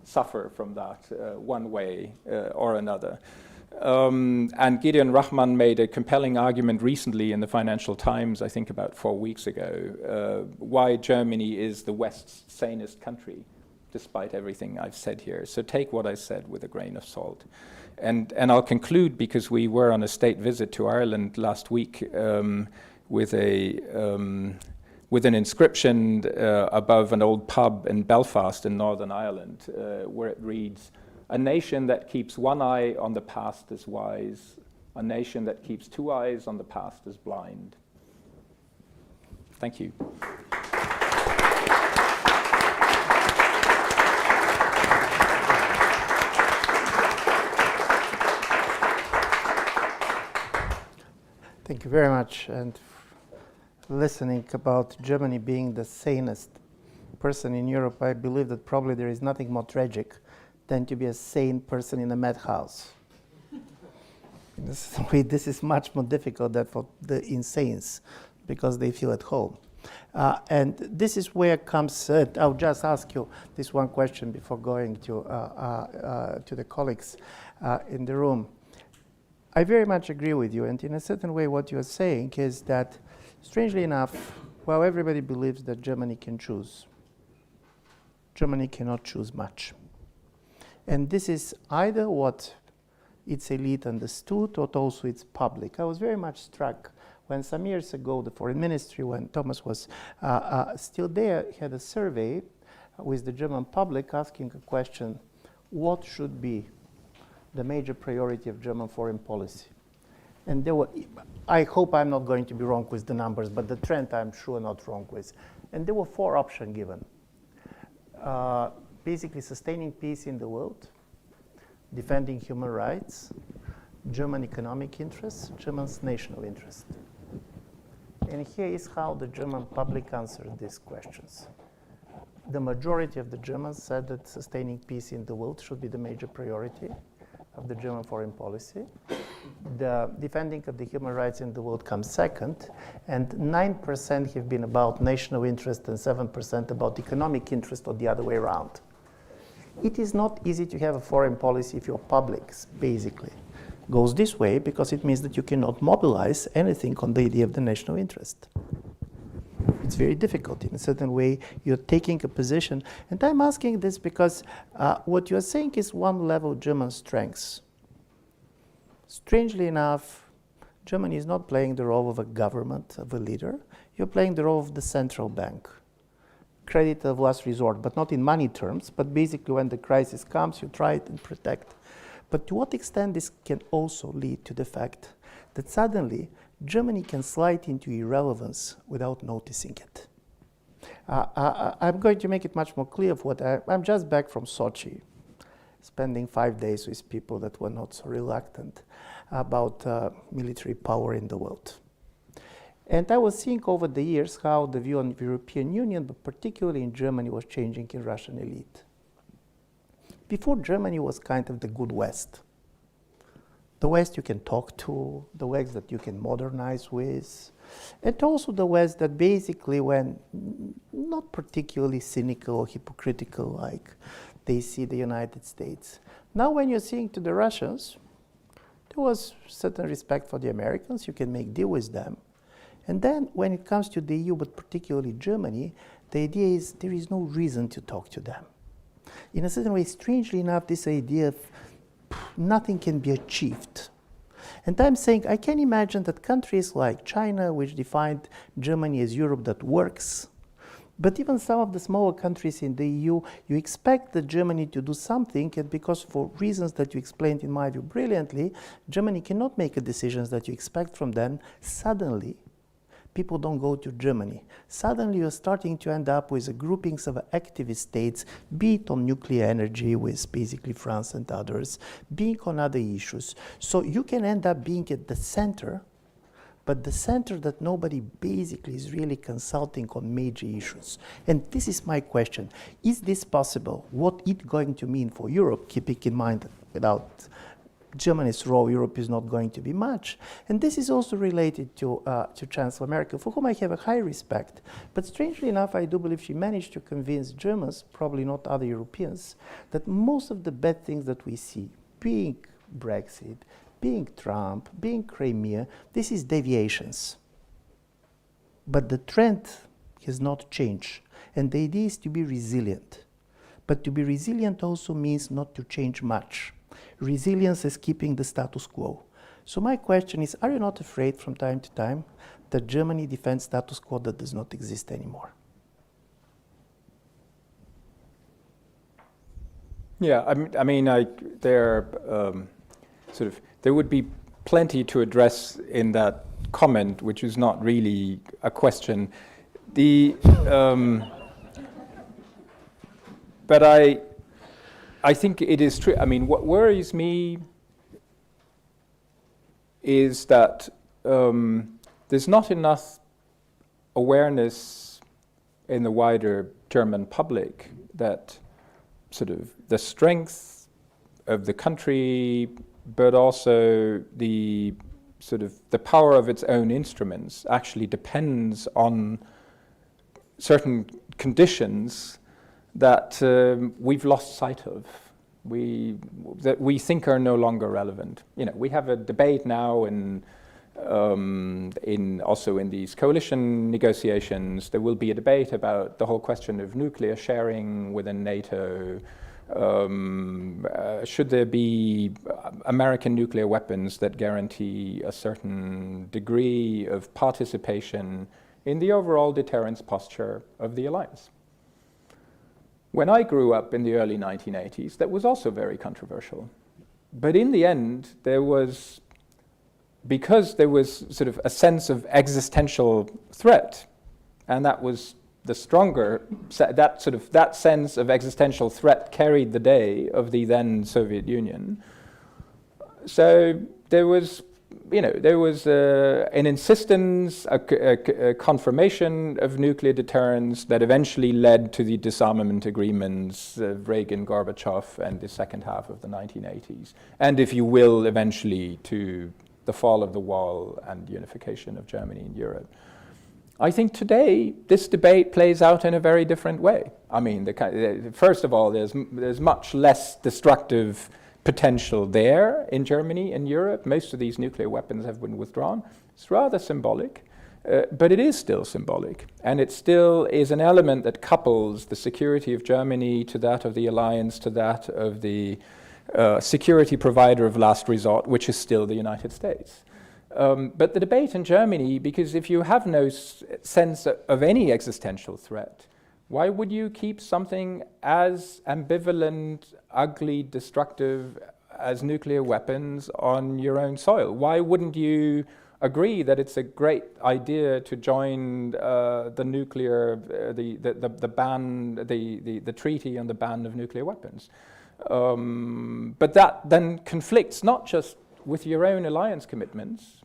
suffer from that one way or another. And Gideon Rahman made a compelling argument recently in the Financial Times, I think about 4 weeks ago, why Germany is the West's sanest country, despite everything I've said here. So take what I said with a grain of salt. And I'll conclude, because we were on a state visit to Ireland last week with an inscription above an old pub in Belfast in Northern Ireland, where it reads, "A nation that keeps one eye on the past is wise. A nation that keeps two eyes on the past is blind." Thank you. Thank you very much. And listening about Germany being the sanest person in Europe, I believe that probably there is nothing more tragic than to be a sane person in a madhouse. This is much more difficult than for the insanes, because they feel at home. And this is where comes, I'll just ask you this one question before going to the colleagues in the room. I very much agree with you, and in a certain way what you're saying is that, strangely enough, while everybody believes that Germany can choose, Germany cannot choose much. And this is either what its elite understood or also its public. I was very much struck when some years ago the Foreign Ministry, when Thomas was still there, had a survey with the German public asking a question: what should be the major priority of German foreign policy? And there were, I hope I'm not going to be wrong with the numbers, but the trend I'm sure not wrong with. And there were 4 options given. Basically sustaining peace in the world, defending human rights, German economic interests, German's national interest. And here is how the German public answered these questions. The majority of the Germans said that sustaining peace in the world should be the major priority of the German foreign policy. The defending of the human rights in the world comes second, and 9% have been about national interest and 7% about economic interest, or the other way around. It is not easy to have a foreign policy if your public basically goes this way, because it means that you cannot mobilize anything on the idea of the national interest. It's very difficult. In a certain way, you're taking a position. And I'm asking this because what you're saying is one level German strengths. Strangely enough, Germany is not playing the role of a government, of a leader. You're playing the role of the central bank. Credit of last resort, but not in money terms, but basically when the crisis comes, you try it and protect. But to what extent this can also lead to the fact that suddenly Germany can slide into irrelevance without noticing it. I'm going to make it much more clear of what I'm just back from Sochi, spending 5 days with people that were not so reluctant about military power in the world. And I was seeing over the years how the view on the European Union, but particularly in Germany, was changing in Russian elite. Before, Germany was kind of the good West. The West you can talk to, the West that you can modernize with, and also the West that basically, when not particularly cynical or hypocritical like they see the United States. Now when you're seeing to the Russians, there was certain respect for the Americans, you can make deal with them. And then when it comes to the EU, but particularly Germany, the idea is there is no reason to talk to them. In a certain way, strangely enough, this idea of nothing can be achieved. And I'm saying I can imagine that countries like China, which defined Germany as Europe that works, but even some of the smaller countries in the EU, you expect that Germany to do something, and because for reasons that you explained in my view brilliantly, Germany cannot make the decisions that you expect from them. Suddenly, people don't go to Germany. Suddenly you're starting to end up with groupings of activist states, be it on nuclear energy with basically France and others, being on other issues. So you can end up being at the center, but the center that nobody basically is really consulting on major issues. And this is my question. Is this possible? What it's going to mean for Europe, keeping in mind that without Germany's role, Europe is not going to be much. And this is also related to Chancellor Merkel, for whom I have a high respect. But strangely enough, I do believe she managed to convince Germans, probably not other Europeans, that most of the bad things that we see, being Brexit, being Trump, being Crimea, this is deviations. But the trend has not changed. And the idea is to be resilient. But to be resilient also means not to change much. Resilience is keeping the status quo. So my question is, are you not afraid from time to time that Germany defends status quo that does not exist anymore? Yeah, there would be plenty to address in that comment, which is not really a question. But I think it is true. I mean, what worries me is that there's not enough awareness in the wider German public that sort of the strength of the country, but also the sort of the power of its own instruments actually depends on certain conditions that we've lost sight of, that we think are no longer relevant. You know, we have a debate now also in these coalition negotiations. There will be a debate about the whole question of nuclear sharing within NATO. Should there be American nuclear weapons that guarantee a certain degree of participation in the overall deterrence posture of the alliance? When I grew up in the early 1980s, that was also very controversial. But in the end, because there was sort of a sense of existential threat, and that was the stronger, that sense of existential threat carried the day of the then Soviet Union. So there was an insistence, a confirmation of nuclear deterrence that eventually led to the disarmament agreements of Reagan, Gorbachev, and the second half of the 1980s. And if you will, eventually to the fall of the wall and unification of Germany and Europe. I think today this debate plays out in a very different way. I mean, first of all, there's much less destructive potential there in Germany and Europe. Most of these nuclear weapons have been withdrawn. It's rather symbolic, but it is still symbolic. And it still is an element that couples the security of Germany to that of the alliance, to that of the security provider of last resort, which is still the United States. But the debate in Germany, because if you have no sense of any existential threat, why would you keep something as ambivalent, ugly, destructive as nuclear weapons on your own soil? Why wouldn't you agree that it's a great idea to join the nuclear, the ban, the treaty on the ban of nuclear weapons? But that then conflicts not just with your own alliance commitments,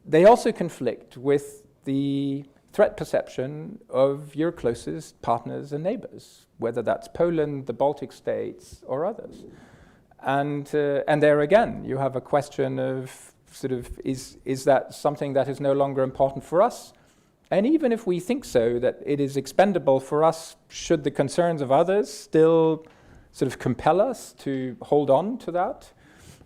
they also conflict with the threat perception of your closest partners and neighbors, whether that's Poland, the Baltic states, or others. And there again, you have a question of sort of, is that something that is no longer important for us? And even if we think so, that it is expendable for us, should the concerns of others still sort of compel us to hold on to that?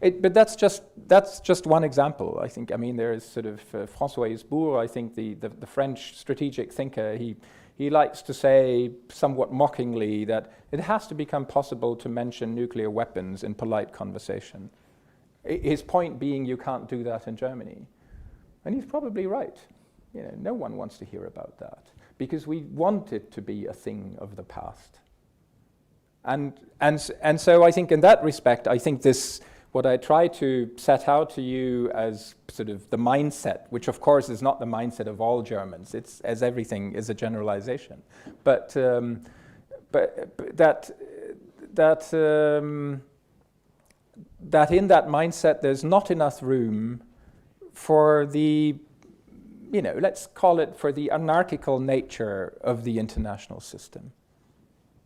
But that's just one example, I think. I mean, there is sort of François Hesbourg, I think the French strategic thinker, he likes to say somewhat mockingly that it has to become possible to mention nuclear weapons in polite conversation. His point being you can't do that in Germany. And he's probably right. You know, no one wants to hear about that because we want it to be a thing of the past. And so I think in that respect, I think this, what I try to set out to you as sort of the mindset, which of course is not the mindset of all Germans, it's, as everything is a generalization, but that in that mindset there's not enough room for the, you know, let's call it for the anarchical nature of the international system.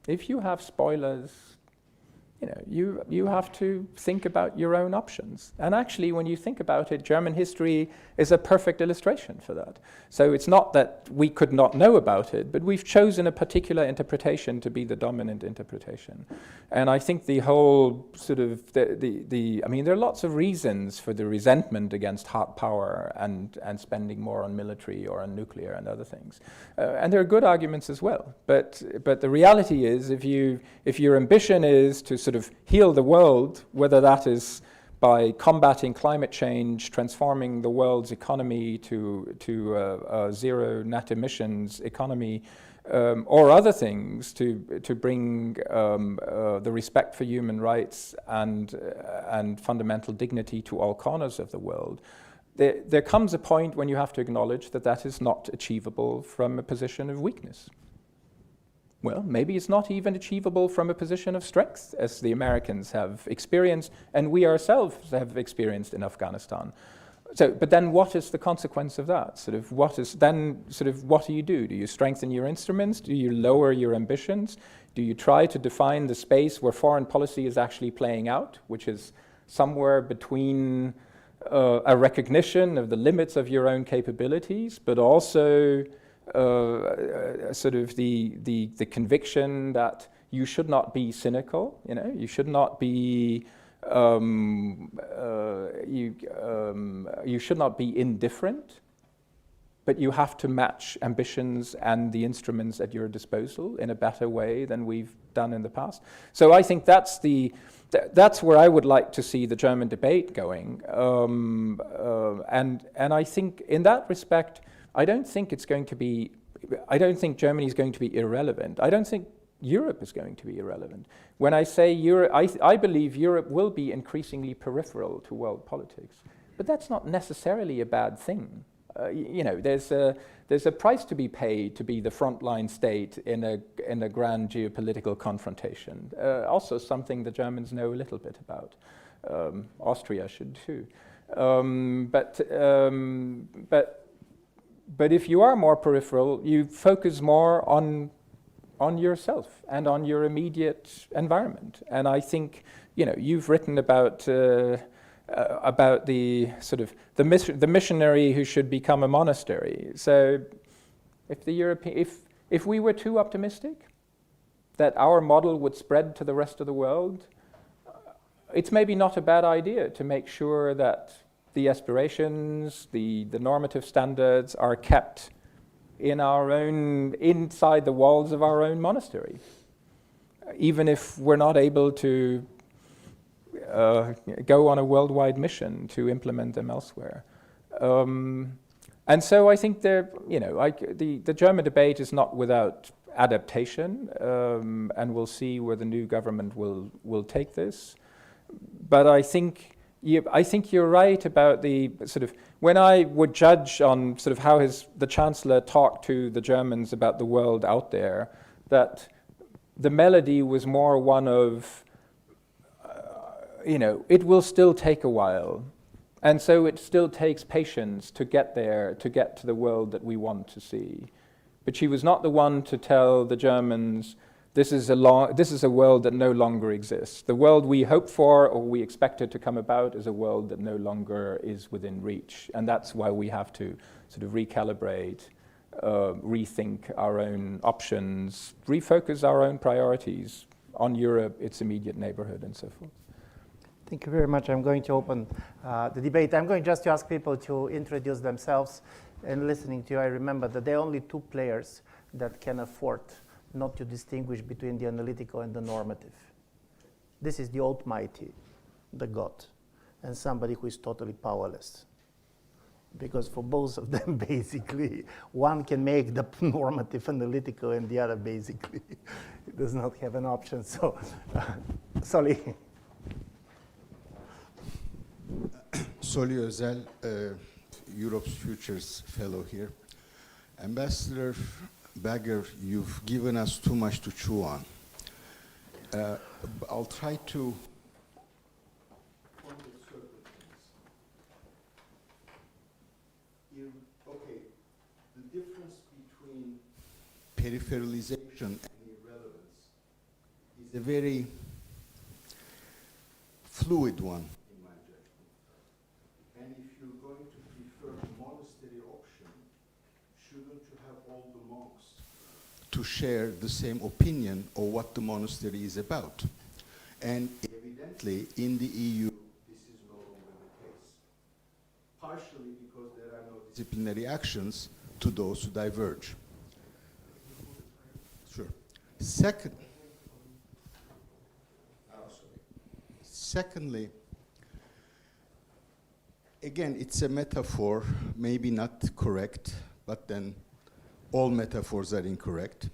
If you have spoilers, you know, you have to think about your own options. And actually, when you think about it, German history is a perfect illustration for that. So it's not that we could not know about it, but we've chosen a particular interpretation to be the dominant interpretation. And I think the whole sort of, I mean, there are lots of reasons for the resentment against hard power and spending more on military or on nuclear and other things. And there are good arguments as well. But the reality is, if your ambition is to sort of heal the world, whether that is by combating climate change, transforming the world's economy to a zero net emissions economy, or other things to bring the respect for human rights and fundamental dignity to all corners of the world, there comes a point when you have to acknowledge that that is not achievable from a position of weakness. Well, maybe it's not even achievable from a position of strength, as the Americans have experienced, and we ourselves have experienced in Afghanistan. So, but then what is the consequence of that? What do you do? Do you strengthen your instruments? Do you lower your ambitions? Do you try to define the space where foreign policy is actually playing out, which is somewhere between a recognition of the limits of your own capabilities, but also sort of the conviction that you should not be cynical, you know, you should not be you should not be indifferent, but you have to match ambitions and the instruments at your disposal in a better way than we've done in the past. So I think that's where I would like to see the German debate going, and I think in that respect, I don't think Germany is going to be irrelevant. I don't think Europe is going to be irrelevant. When I say Europe, I believe Europe will be increasingly peripheral to world politics, but that's not necessarily a bad thing. You know, there's a price to be paid to be the frontline state in a grand geopolitical confrontation. Also, something the Germans know a little bit about. Austria should too. But if you are more peripheral, you focus more on yourself and on your immediate environment. And I think, you know, you've written about the sort of the missionary who should become a monastery. So, if we were too optimistic that our model would spread to the rest of the world, it's maybe not a bad idea to make sure that the aspirations, the normative standards are kept in our own, inside the walls of our own monastery, even if we're not able to go on a worldwide mission to implement them elsewhere. And so I think the German debate is not without adaptation, and we'll see where the new government will take this. But I think you're right about the sort of, when I would judge on sort of how the Chancellor talked to the Germans about the world out there, that the melody was more one of, it will still take a while, And so it still takes patience to get there, to get to the world that we want to see. But she was not the one to tell the Germans, this is a world that no longer exists. The world we hope for or we expected to come about is a world that no longer is within reach. And that's why we have to sort of recalibrate, rethink our own options, refocus our own priorities on Europe, its immediate neighborhood, and so forth. Thank you very much. I'm going to open the debate. I'm going just to ask people to introduce themselves. And listening to you, I remember that there are only two players that can afford not to distinguish between the analytical and the normative. This is the almighty, the God, and somebody who is totally powerless. Because for both of them, basically, one can make the normative analytical and the other basically does not have an option. So, sorry. Soli Özel, Europe's Futures Fellow here. Ambassador Bagger, you've given us too much to chew on. I'll try to point at certain things. Okay, the difference between peripheralization and irrelevance is a very fluid one. To share the same opinion of what the monastery is about. And evidently, in the EU, this is no longer the case. Partially because there are no disciplinary actions to those who diverge. Sure. Secondly, again, it's a metaphor, maybe not correct, but then all metaphors are incorrect.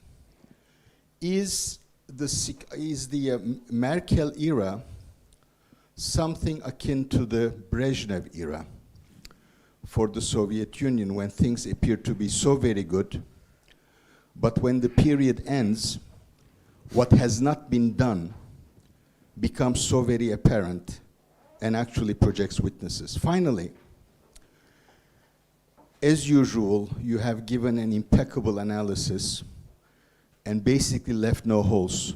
Is the Merkel era something akin to the Brezhnev era for the Soviet Union, when things appear to be so very good, but when the period ends, what has not been done becomes so very apparent and actually projects witnesses. Finally, as usual, you have given an impeccable analysis and basically left no holes.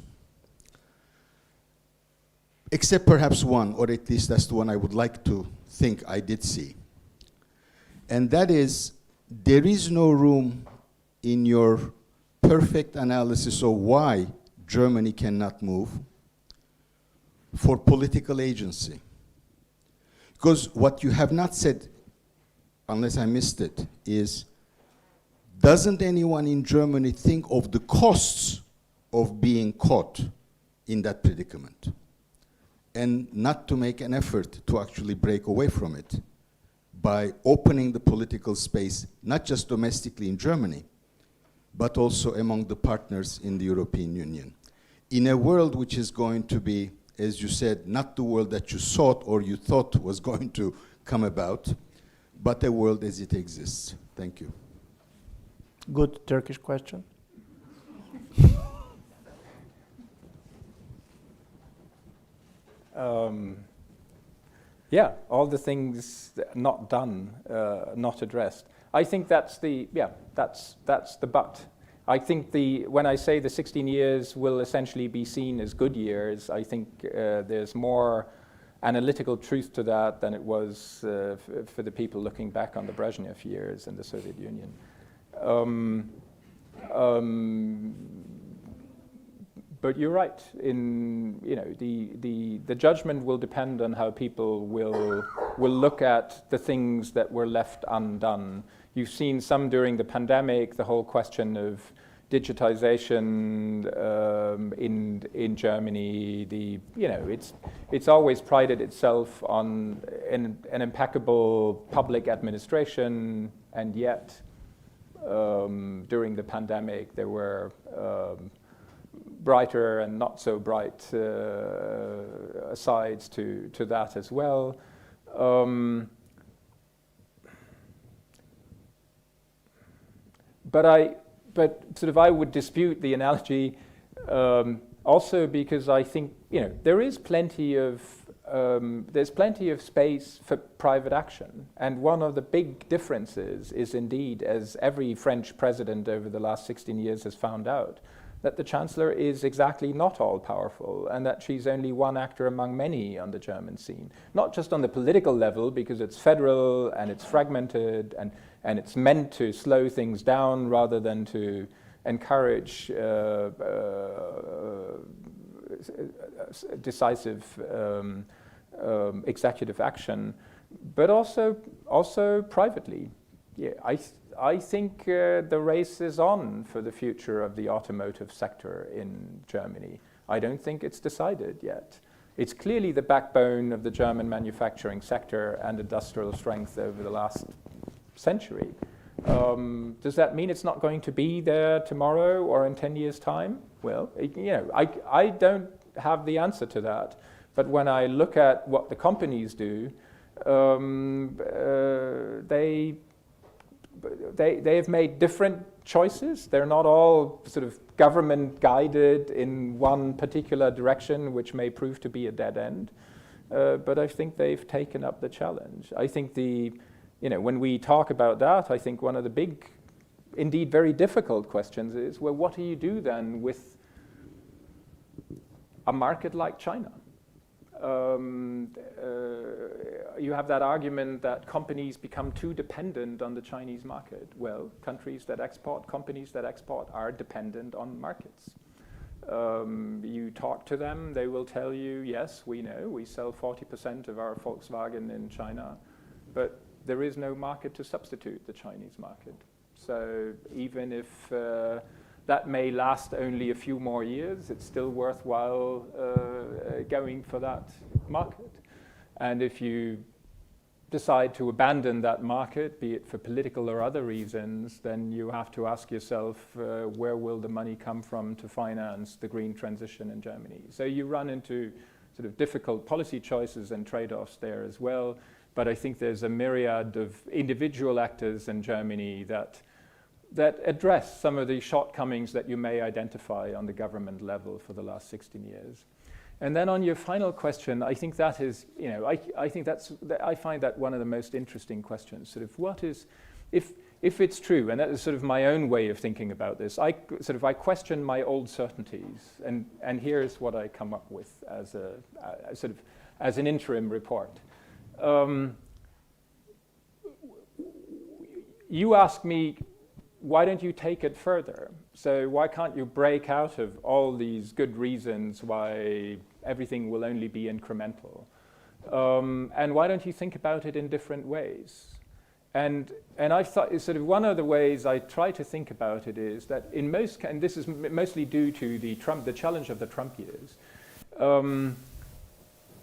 Except perhaps one, or at least that's the one I would like to think I did see. And that is, there is no room in your perfect analysis of why Germany cannot move for political agency. Because what you have not said, unless I missed it, is doesn't anyone in Germany think of the costs of being caught in that predicament and not to make an effort to actually break away from it by opening the political space, not just domestically in Germany, but also among the partners in the European Union? In a world which is going to be, as you said, not the world that you sought or you thought was going to come about, but a world as it exists. Thank you. Good Turkish question. Yeah, all the things not done, not addressed. I think that's the but. I think when I say the 16 years will essentially be seen as good years, I think there's more analytical truth to that than it was for the people looking back on the Brezhnev years in the Soviet Union. But you're right. The judgment will depend on how people will look at the things that were left undone. You've seen some during the pandemic, the whole question of digitization in Germany. It's always prided itself on an impeccable public administration, and yet during the pandemic there were brighter and not so bright sides to that as well. But sort of I would dispute the analogy also because I think there is plenty of there's plenty of space for private action. And one of the big differences is indeed, as every French president over the last 16 years has found out, that the Chancellor is exactly not all powerful, and that she's only one actor among many on the German scene. Not just on the political level, because it's federal and it's fragmented and it's meant to slow things down rather than to encourage decisive executive action, but also privately. Yeah, I think the race is on for the future of the automotive sector in Germany. I don't think it's decided yet. It's clearly the backbone of the German manufacturing sector and industrial strength over the last century. Does that mean it's not going to be there tomorrow or in 10 years' time? Well, I don't have the answer to that. But when I look at what the companies do, they have made different choices. They're not all sort of government guided in one particular direction, which may prove to be a dead end. But I think they've taken up the challenge. I think when we talk about that, I think one of the big, indeed very difficult questions is, well, what do you do then with a market like China? You have that argument that companies become too dependent on the Chinese market. Well, companies that export are dependent on markets. You talk to them, they will tell you, yes, we know, we sell 40% of our Volkswagen in China, but there is no market to substitute the Chinese market. So even if that may last only a few more years, it's still worthwhile going for that market. And if you decide to abandon that market, be it for political or other reasons, then you have to ask yourself, where will the money come from to finance the green transition in Germany? So you run into sort of difficult policy choices and trade-offs there as well. But I think there's a myriad of individual actors in Germany that address some of the shortcomings that you may identify on the government level for the last 16 years. And then on your final question, I think that is, I find that one of the most interesting questions. Sort of what is, if it's true, and that is sort of my own way of thinking about this, I question my old certainties, and here's what I come up with as as an interim report. You ask me, why don't you take it further? So why can't you break out of all these good reasons why everything will only be incremental? And why don't you think about it in different ways? And I thought sort of one of the ways I try to think about it is that in most, and this is mostly due to the challenge of the Trump years,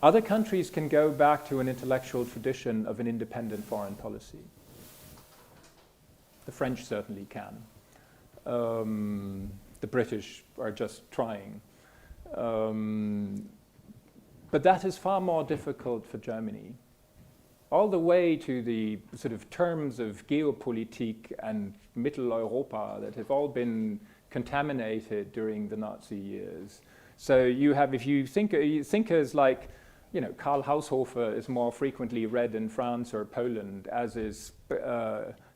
other countries can go back to an intellectual tradition of an independent foreign policy. The French certainly can. The British are just trying. But that is far more difficult for Germany. All the way to the sort of terms of geopolitic and Mitteleuropa that have all been contaminated during the Nazi years. So you have, if you thinkers like, Karl Haushofer is more frequently read in France or Poland, as is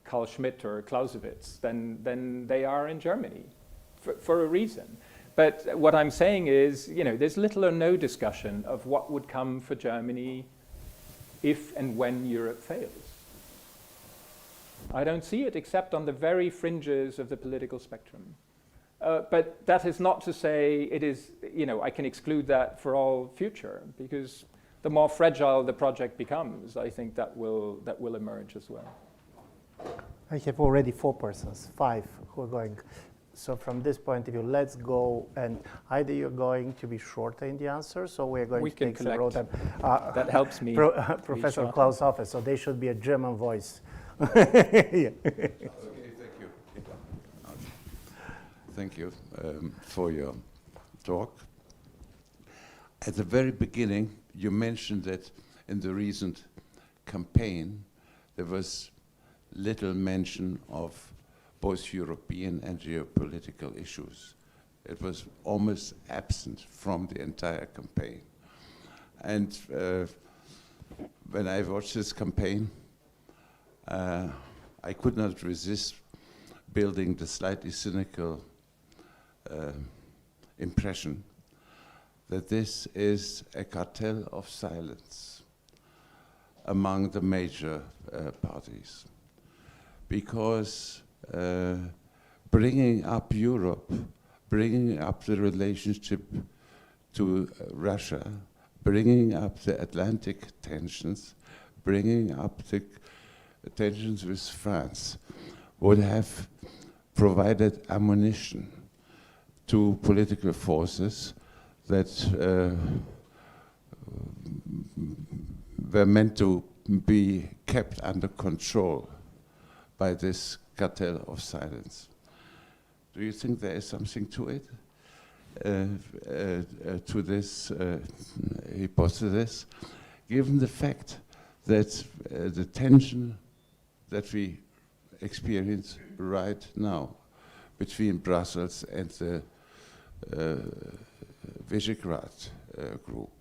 Carl Schmitt or Clausewitz, than they are in Germany, for a reason. But what I'm saying is, there's little or no discussion of what would come for Germany if and when Europe fails. I don't see it except on the very fringes of the political spectrum. But that is not to say it is, I can exclude that for all future, because the more fragile the project becomes, I think that will emerge as well. I have already 4 persons, 5 who are going. So from this point of view, let's go, and either you're going to be shorter in the answers, or we're going to take several time. That helps me. Professor Klaus office, so they should be a German voice. Yeah. Okay, thank you. Thank you for your talk. At the very beginning, you mentioned that in the recent campaign, there was little mention of both European and geopolitical issues. It was almost absent from the entire campaign. And when I watched this campaign, I could not resist building the slightly cynical impression that this is a cartel of silence among the major parties. Because bringing up Europe, bringing up the relationship to Russia, bringing up the Atlantic tensions, bringing up the tensions with France, would have provided ammunition to political forces that were meant to be kept under control by this cartel of silence. Do you think there is something to it, to this hypothesis, given the fact that the tension that we experience right now between Brussels and the Visegrad group,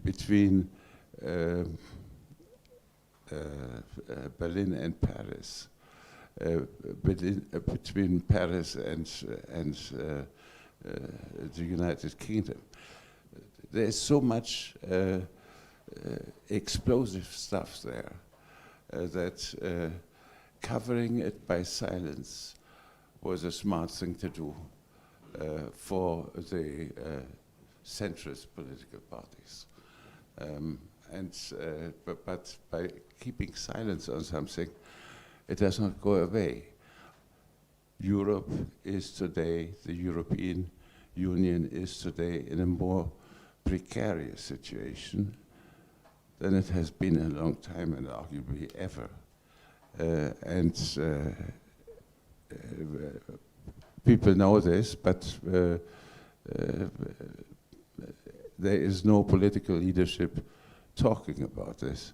between Berlin and Paris, between Paris and the United Kingdom. There is so much explosive stuff there that covering it by silence was a smart thing to do for the centrist political parties. But by keeping silence on something, it does not go away. Europe is today, the European Union is today in a more precarious situation than it has been in a long time and arguably ever. People know this, but there is no political leadership talking about this.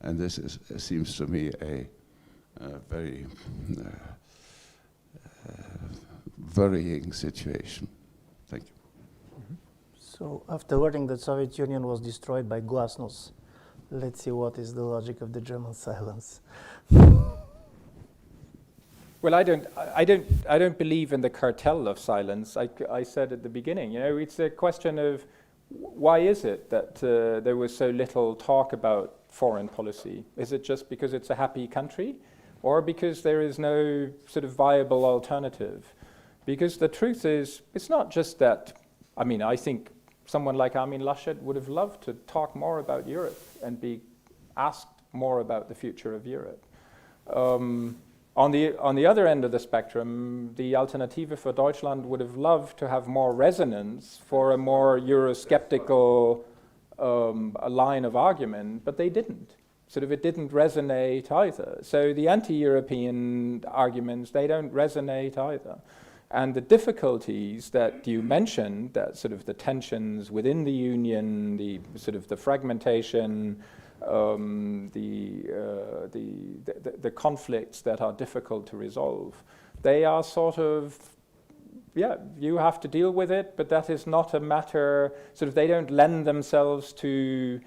And this seems to me a very worrying situation. Thank you. Mm-hmm. So after learning that Soviet Union was destroyed by glasnost, let's see what is the logic of the German silence. Well, I don't believe in the cartel of silence. I said at the beginning, it's a question of why is it that there was so little talk about foreign policy? Is it just because it's a happy country, or because there is no sort of viable alternative? Because the truth is, it's not just that. I think someone like Armin Laschet would have loved to talk more about Europe and be asked more about the future of Europe. On the other end of the spectrum, the Alternative for Deutschland would have loved to have more resonance for a more Eurosceptical a line of argument, but they didn't. It didn't resonate either. So the anti-European arguments, they don't resonate either. And the difficulties that you mentioned, that sort of the tensions within the union, the fragmentation, the conflicts that are difficult to resolve, they are you have to deal with it, but that is not a matter, they don't lend themselves to,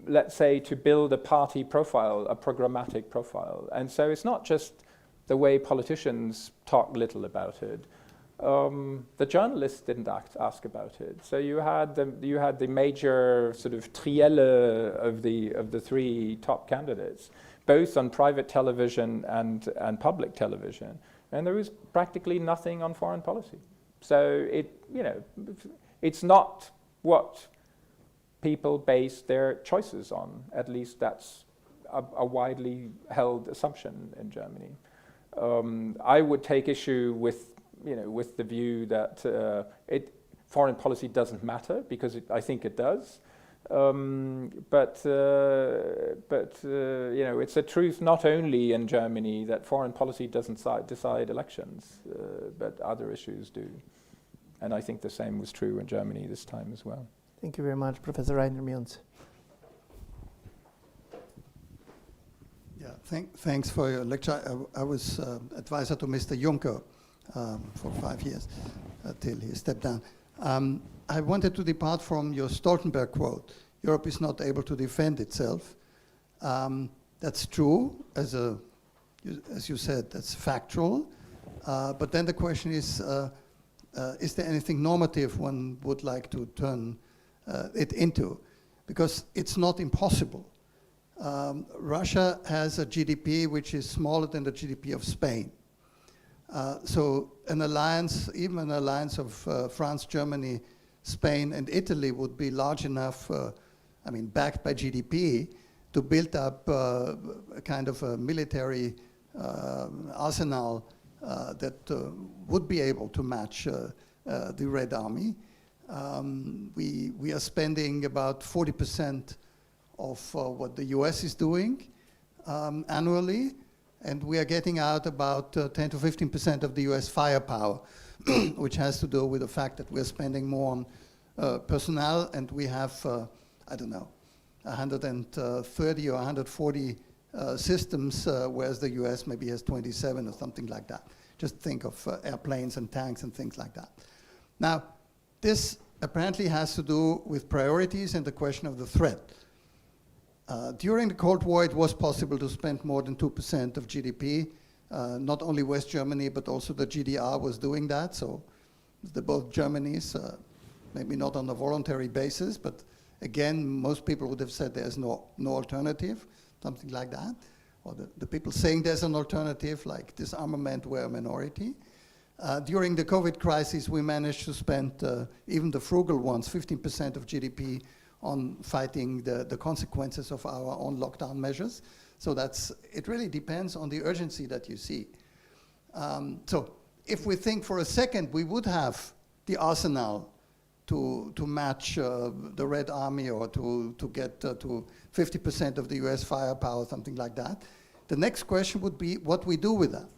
let's say, to build a party profile, a programmatic profile. And so it's not just the way politicians talk little about it. The journalists didn't ask about it. So you had the major sort of trielle of the three top candidates, both on private television and public television, and there was practically nothing on foreign policy. So it's not what people base their choices on. At least that's a widely held assumption in Germany. I would take issue with the view that foreign policy doesn't matter, because I think it does. But it's a truth not only in Germany that foreign policy doesn't decide elections, but other issues do. And I think the same was true in Germany this time as well. Thank you very much, Professor Rainer Münz. Yeah, thanks for your lecture. I was advisor to Mr. Juncker for 5 years till he stepped down. I wanted to depart from your Stoltenberg quote, Europe is not able to defend itself. That's true, as you said, that's factual. But then the question is there anything normative one would like to turn it into? Because it's not impossible. Russia has a GDP which is smaller than the GDP of Spain. So an alliance, even an alliance of France, Germany, Spain, and Italy would be large enough, backed by GDP, to build up a kind of a military arsenal that would be able to match the Red Army. We are spending about 40% of what the US is doing annually, and we are getting out about 10 to 15% of the US firepower, which has to do with the fact that we're spending more on personnel, and we have, 130 or 140 systems, whereas the US maybe has 27 or something like that. Just think of airplanes and tanks and things like that. Now, this apparently has to do with priorities and the question of the threat. During the Cold War, it was possible to spend more than 2% of GDP. Not only West Germany, but also the GDR was doing that. So both Germanys, maybe not on a voluntary basis, but again, most people would have said there's no alternative, something like that. Or the people saying there's an alternative, like disarmament, were a minority. During the COVID crisis, we managed to spend, even the frugal ones, 15% of GDP on fighting the consequences of our own lockdown measures. So it really depends on the urgency that you see. So if we think for a second, we would have the arsenal to match the Red Army, or to get to 50% of the US firepower, something like that. The next question would be what we do with that.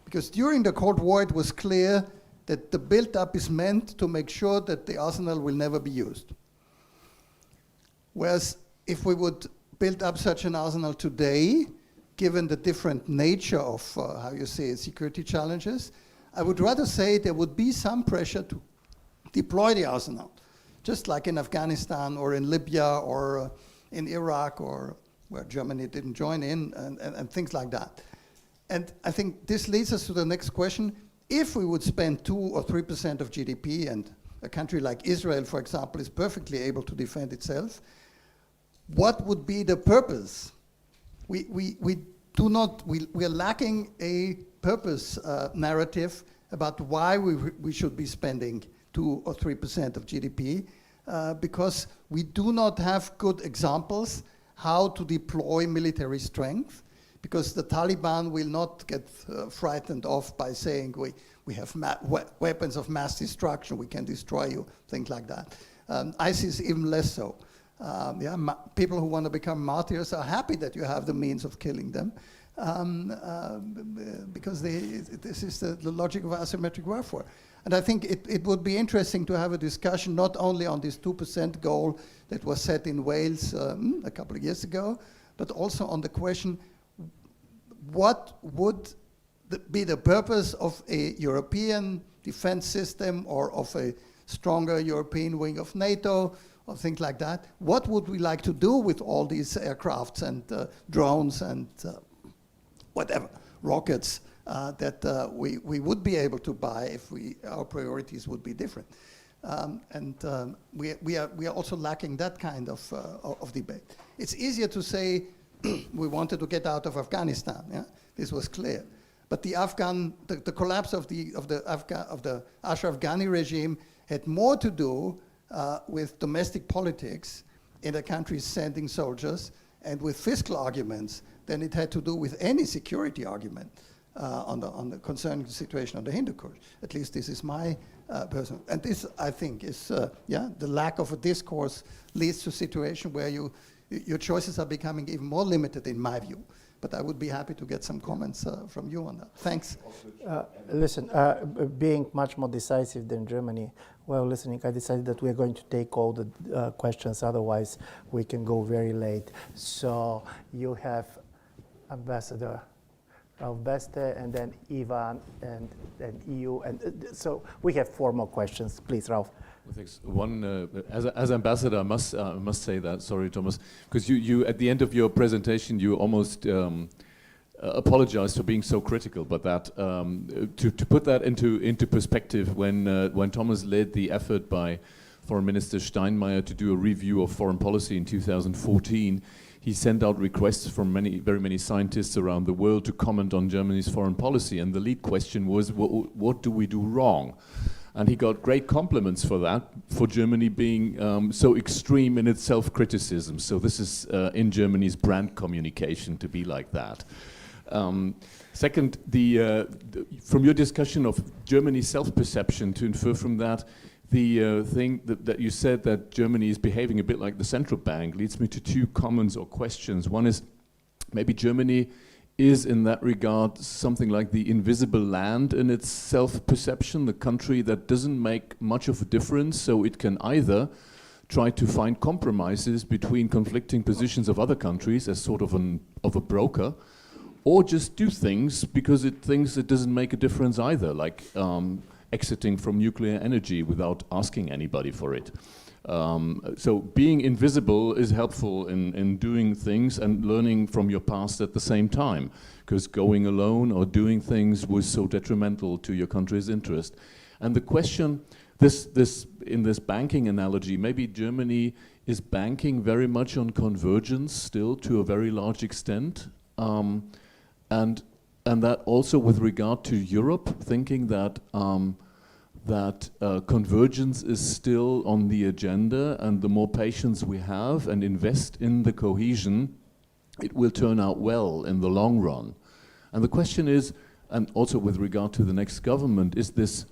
Because during the Cold War, it was clear that the build-up is meant to make sure that the arsenal will never be used. Whereas if we would build up such an arsenal today, given the different nature of, security challenges, I would rather say there would be some pressure to deploy the arsenal, just like in Afghanistan or in Libya or in Iraq, or where Germany didn't join in, and things like that. And I think this leads us to the next question. If we would spend 2 or 3% of GDP, and a country like Israel, for example, is perfectly able to defend itself, what would be the purpose? We are lacking a purpose narrative about why we should be spending 2 or 3% of GDP, because we do not have good examples how to deploy military strength, because the Taliban will not get frightened off by saying we have weapons of mass destruction, we can destroy you, things like that. ISIS even less so. People who want to become martyrs are happy that you have the means of killing them, because this is the logic of asymmetric warfare. And I think it would be interesting to have a discussion not only on this 2% goal that was set in Wales a couple of years ago, but also on the question, what would be the purpose of a European defense system, or of a stronger European wing of NATO, or things like that? What would we like to do with all these aircrafts and drones and rockets that we would be able to buy if our priorities would be different? We are also lacking that kind of debate. It's easier to say we wanted to get out of Afghanistan. Yeah? This was clear. But the collapse of the Ashraf Ghani regime had more to do with domestic politics in the country sending soldiers and with fiscal arguments than it had to do with any security argument on the concerning the situation on the Hindu Kush. At least this is my personal. And this, I think, is the lack of a discourse leads to a situation where your choices are becoming even more limited, in my view. But I would be happy to get some comments from you on that. Thanks. Being much more decisive than Germany, while listening, I decided that we're going to take all the questions, otherwise we can go very late. So you have Ambassador Ralph Beste, and then Ivan, and then EU. And so we have 4 more questions. Please, Ralph. Well, thanks. One, as ambassador, I must say that. Sorry, Thomas, because you at the end of your presentation, you almost apologized for being so critical. But that to put that into perspective, when Thomas led the effort by Foreign Minister Steinmeier to do a review of foreign policy in 2014. He sent out requests from very many scientists around the world to comment on Germany's foreign policy, and the lead question was, what do we do wrong? And he got great compliments for that, for Germany being so extreme in its self-criticism. So this is in Germany's brand communication to be like that. Second, from your discussion of Germany's self-perception, to infer from that, the thing that you said that Germany is behaving a bit like the central bank leads me to 2 comments or questions. One is, maybe Germany is in that regard something like the invisible land in its self-perception, the country that doesn't make much of a difference, so it can either try to find compromises between conflicting positions of other countries as sort of a broker, or just do things because it thinks it doesn't make a difference either, like exiting from nuclear energy without asking anybody for it. So being invisible is helpful in doing things and learning from your past at the same time, because going alone or doing things was so detrimental to your country's interest. And the question, in this banking analogy, maybe Germany is banking very much on convergence still to a very large extent, and that also with regard to Europe, thinking that convergence is still on the agenda, and the more patience we have and invest in the cohesion, it will turn out well in the long run. And the question is, and also with regard to the next government, is this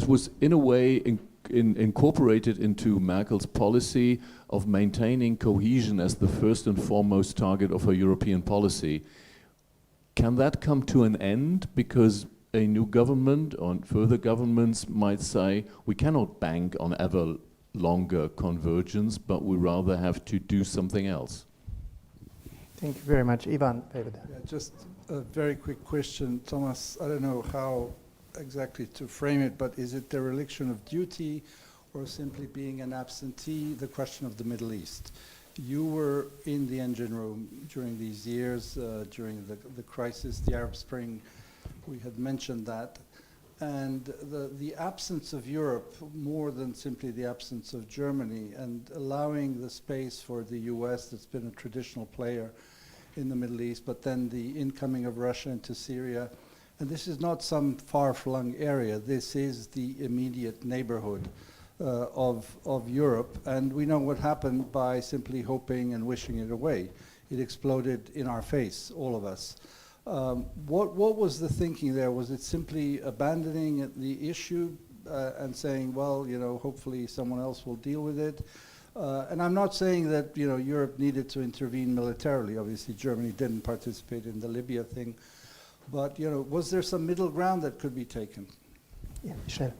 was in a way incorporated into Merkel's policy of maintaining cohesion as the first and foremost target of her European policy. Can that come to an end because a new government or further governments might say we cannot bank on ever longer convergence, but we rather have to do something else? Thank you very much. Ivan. Yeah, just a very quick question, Thomas. I don't know how exactly to frame it, but is it dereliction of duty or simply being an absentee? The question of the Middle East. You were in the engine room during these years, during the crisis, the Arab Spring. We had mentioned that. And the absence of Europe, more than simply the absence of Germany, and allowing the space for the US that's been a traditional player in the Middle East, but then the incoming of Russia into Syria. And this is not some far-flung area. This is the immediate neighborhood of Europe. And we know what happened by simply hoping and wishing it away. It exploded in our face, all of us. What was the thinking there? Was it simply abandoning the issue and saying, well, you know, hopefully someone else will deal with it? And I'm not saying that, you know, Europe needed to intervene militarily. Obviously, Germany didn't participate in the Libya thing. But, you know, was there some middle ground that could be taken? Yeah, Michelle.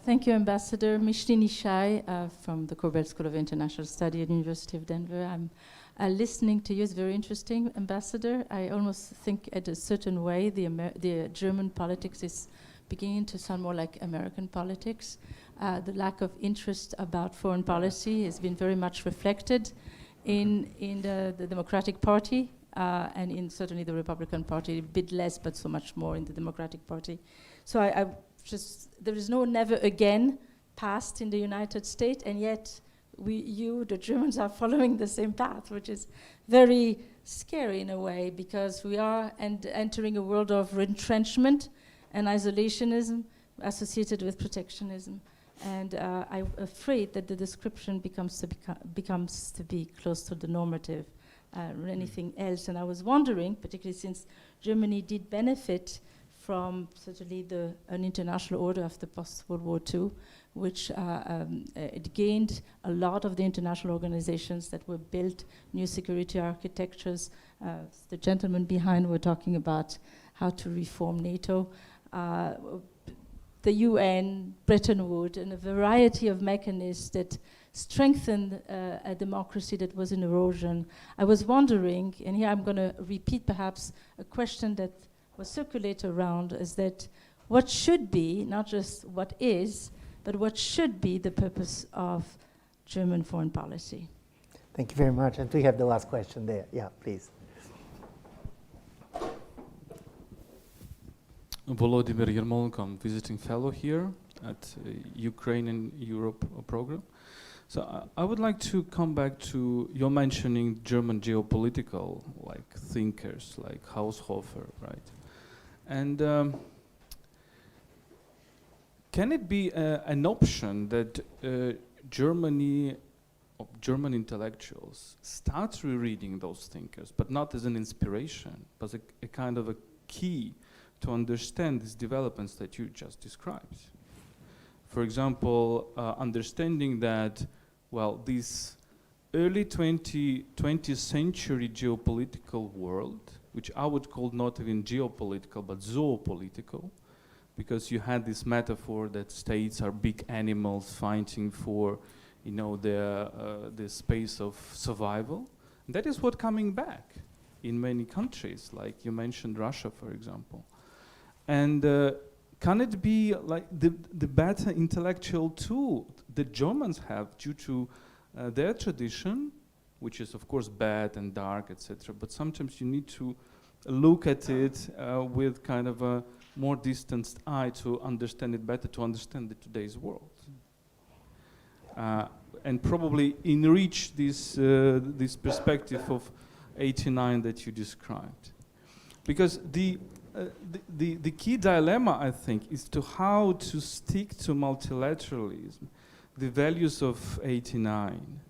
Thank you, Ambassador. Mishti Nishai from the Corbett School of International Study at the University of Denver. I'm listening to you. It's very interesting, Ambassador. I almost think at a certain way the German politics is beginning to sound more like American politics. The lack of interest about foreign policy has been very much reflected in the Democratic Party and in certainly the Republican Party, a bit less, but so much more in the Democratic Party. So there is no never again past in the United States, and yet the Germans are following the same path, which is very scary in a way, because we are entering a world of retrenchment and isolationism associated with protectionism. And I'm afraid that the description becomes to be close to the normative anything else. And I was wondering, particularly since Germany did benefit from certainly an international order after post-World War II, which it gained a lot of the international organizations that were built, new security architectures. The gentlemen behind were talking about how to reform NATO. the UN, Bretton Woods, and a variety of mechanisms that strengthened a democracy that was in erosion. I was wondering, and here I'm going to repeat perhaps a question that was circulated around, is that what should be, not just what is, but what should be the purpose of German foreign policy? Thank you very much. And we have the last question there. Yeah, please. Volodymyr Yermolenko, I'm visiting fellow here at Ukraine and Europe program. So I would like to come back to your mentioning German geopolitical like thinkers like Haushofer, right? And can it be an option that German intellectuals start rereading those thinkers, but not as an inspiration, but a kind of a key to understand these developments that you just described? For example, understanding that, well, this early 20th century geopolitical world, which I would call not even geopolitical, but zoopolitical, because you had this metaphor that states are big animals fighting for, you know, the space of survival. And that is what coming back in many countries, like you mentioned Russia, for example. And can it be like the better intellectual tool that Germans have due to their tradition, which is of course bad and dark, etc. But sometimes you need to look at it with kind of a more distanced eye to understand it better, to understand today's world. And probably enrich this perspective of 89 that you described. Because the key dilemma, I think, is to how to stick to multilateralism, the values of 89,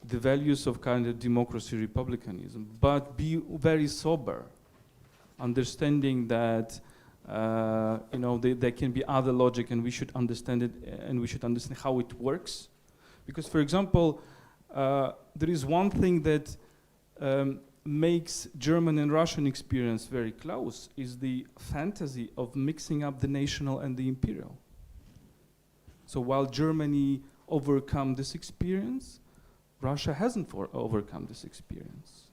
the values of kind of democracy, republicanism, but be very sober, understanding that you know there can be other logic, and we should understand it, and we should understand how it works. Because, for example, there is one thing that makes German and Russian experience very close, is the fantasy of mixing up the national and the imperial. So while Germany overcome this experience, Russia hasn't overcome this experience.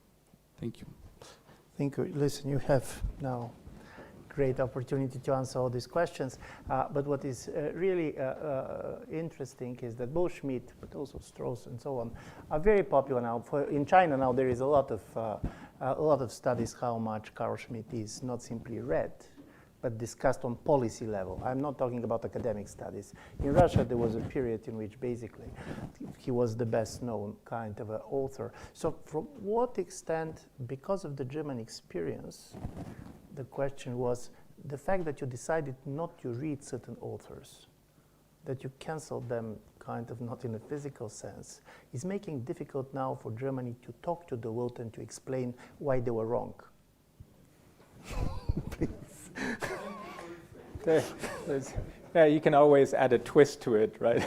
Thank you. Thank you. Listen, you have now great opportunity to answer all these questions. But what is really interesting is that both Schmidt, but also Strauss and so on, are very popular now. In China now, there is a lot of studies how much Carl Schmitt is not simply read, but discussed on policy level. I'm not talking about academic studies. In Russia, there was a period in which basically he was the best known kind of author. So from what extent, because of the German experience, the question was the fact that you decided not to read certain authors, that you canceled them kind of not in a physical sense, is making it difficult now for Germany to talk to the world and to explain why they were wrong. Please. Yeah, you can always add a twist to it, right?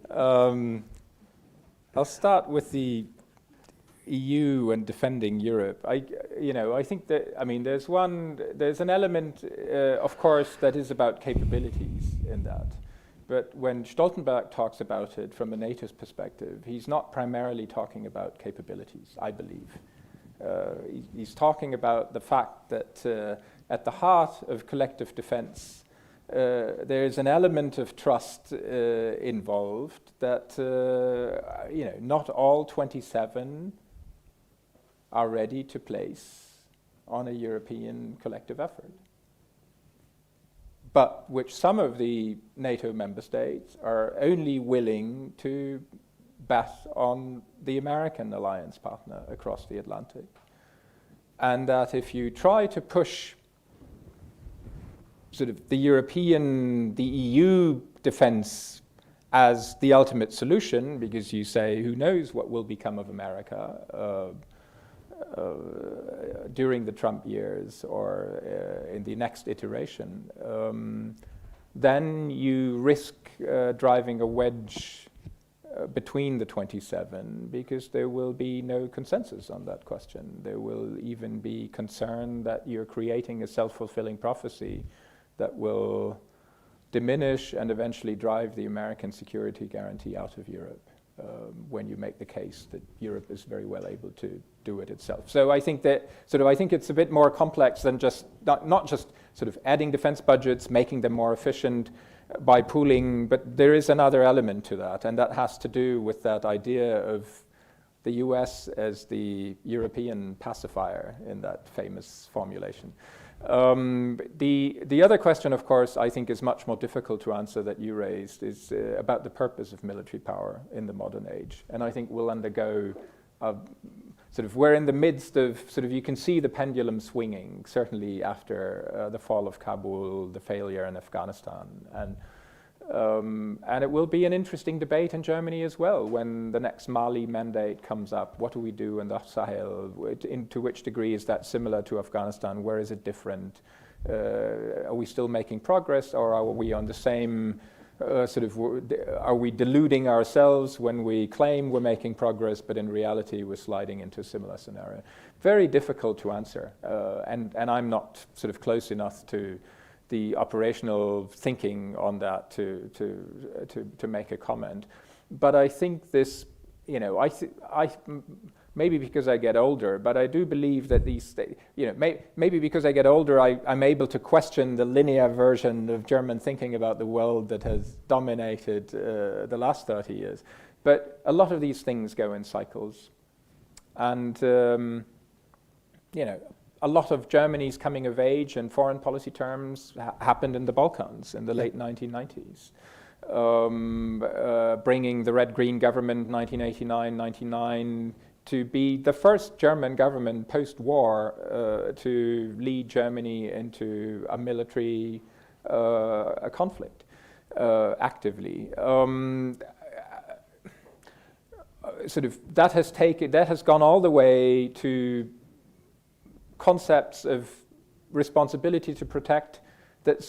I'll start with the EU and defending Europe. I think that, there's an element, of course, that is about capabilities in that. But when Stoltenberg talks about it from a NATO's perspective, he's not primarily talking about capabilities, I believe. He's talking about the fact that at the heart of collective defense, there is an element of trust involved that, not all 27 are ready to place on a European collective effort, but which some of the NATO member states are only willing to bet on the American alliance partner across the Atlantic. And that if you try to push sort of the EU defense as the ultimate solution, because you say, who knows what will become of America during the Trump years or in the next iteration, then you risk driving a wedge between the 27, because there will be no consensus on that question. There will even be concern that you're creating a self-fulfilling prophecy that will diminish and eventually drive the American security guarantee out of Europe when you make the case that Europe is very well able to do it itself. So I think that I think it's a bit more complex than just not just sort of adding defense budgets, making them more efficient by pooling, but there is another element to that, and that has to do with that idea of the US as the European pacifier in that famous formulation. The other question, of course, I think is much more difficult to answer that you raised, is about the purpose of military power in the modern age. And I think we'll undergo we're in the midst of you can see the pendulum swinging, certainly after the fall of Kabul, the failure in Afghanistan. And it will be an interesting debate in Germany as well when the next Mali mandate comes up. What do we do in the Sahel? To which degree is that similar to Afghanistan? Where is it different? Are we still making progress, or are we on the same are we deluding ourselves when we claim we're making progress, but in reality we're sliding into a similar scenario? Very difficult to answer, and I'm not close enough to the operational thinking on that to make a comment. But I think this, I maybe because I get older, but I do believe that these, maybe because I get older, I'm able to question the linear version of German thinking about the world that has dominated the last 30 years. But a lot of these things go in cycles. And, a lot of Germany's coming of age in foreign policy terms happened in the Balkans in the late 1990s. Bringing the red-green government 1989-99 to be the first German government post-war to lead Germany into a military conflict actively. That has gone all the way to concepts of responsibility to protect that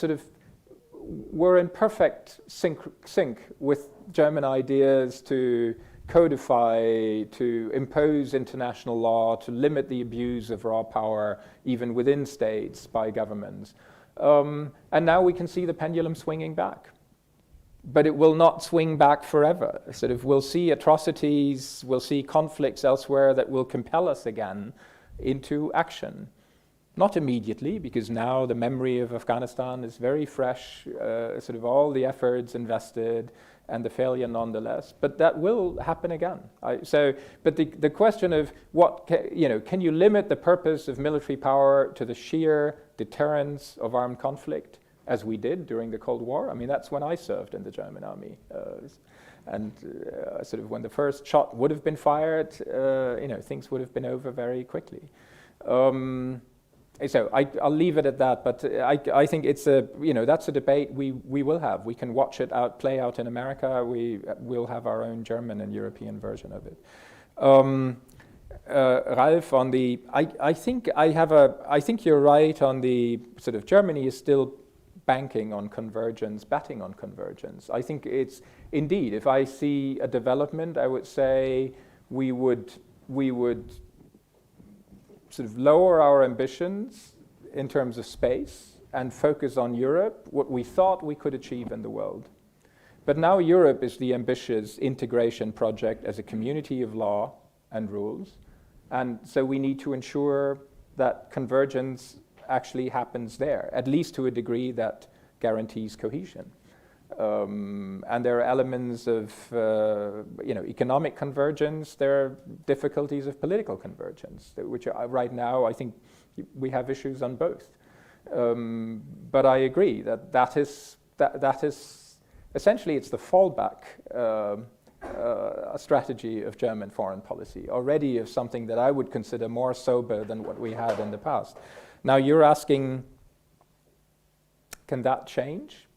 were in perfect sync with German ideas to codify, to impose international law, to limit the abuse of raw power, even within states by governments. And now we can see the pendulum swinging back. But it will not swing back forever. We'll see atrocities, we'll see conflicts elsewhere that will compel us again into action. Not immediately, because now the memory of Afghanistan is very fresh, all the efforts invested and the failure nonetheless, but that will happen again. But the question of can you limit the purpose of military power to the sheer deterrence of armed conflict, as we did during the Cold War? I mean, that's when I served in the German army. And when the first shot would have been fired, things would have been over very quickly. So I'll leave it at that. But I think it's that's a debate we will have. We can watch it play out in America. We'll have our own German and European version of it. Ralph, on the, I think you're right on the Germany is still banking on convergence, betting on convergence. I think it's indeed, if I see a development, I would say we would lower our ambitions in terms of space and focus on Europe, what we thought we could achieve in the world. But now Europe is the ambitious integration project as a community of law and rules. And so we need to ensure that convergence actually happens there, at least to a degree that guarantees cohesion. And there are elements of economic convergence, there are difficulties of political convergence, which are, right now I think we have issues on both. But I agree that is essentially it's the fallback strategy of German foreign policy, already of something that I would consider more sober than what we had in the past. Now you're asking, can that change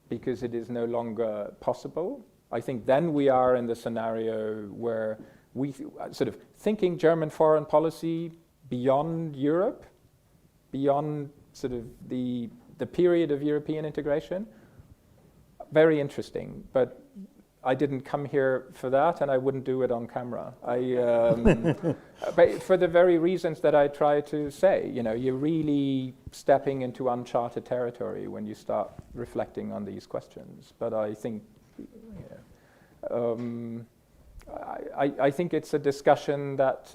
because it is no longer possible? I think then we are in the scenario where we thinking German foreign policy beyond Europe, beyond the period of European integration, very interesting. But I didn't come here for that, and I wouldn't do it on camera. But for the very reasons that I try to say, you're really stepping into uncharted territory when you start reflecting on these questions. But I think, I think it's a discussion that,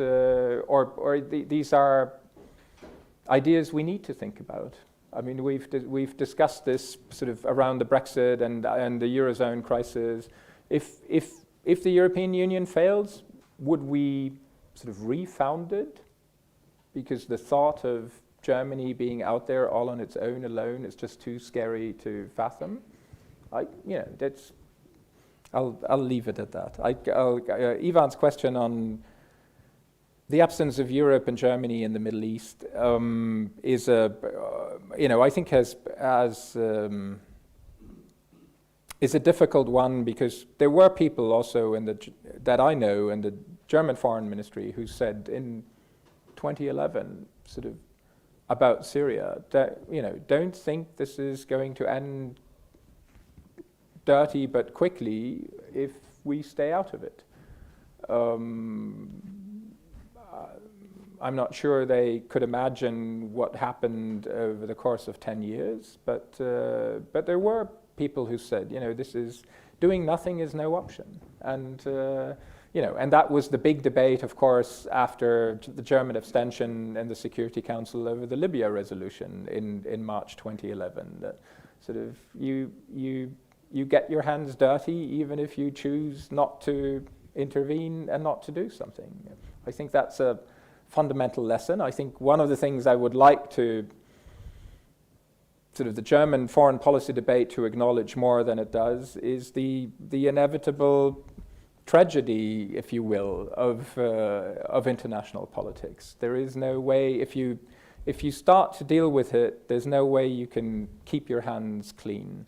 these are ideas we need to think about. I mean, we've discussed this sort of around the Brexit and the Eurozone crisis. If the European Union fails, would we sort of refound it? Because the thought of Germany being out there all on its own alone is just too scary to fathom. I'll leave it at that. Ivan's question on the absence of Europe and Germany in the Middle East is I think is a difficult one, because there were people also that I know in the German Foreign Ministry who said in 2011 sort of about Syria that don't think this is going to end dirty but quickly if we stay out of it. I'm not sure they could imagine what happened over the course of 10 years, but there were people who said, this is doing nothing is no option, and and that was the big debate, of course, after the German abstention in the Security Council over the Libya resolution in March 2011. That sort of you get your hands dirty even if you choose not to intervene and not to do something. I think that's a fundamental lesson. I think one of the things I would like to sort of the German foreign policy debate to acknowledge more than it does is the inevitable tragedy, if you will, of international politics. There is no way, if you start to deal with it, there's no way you can keep your hands clean.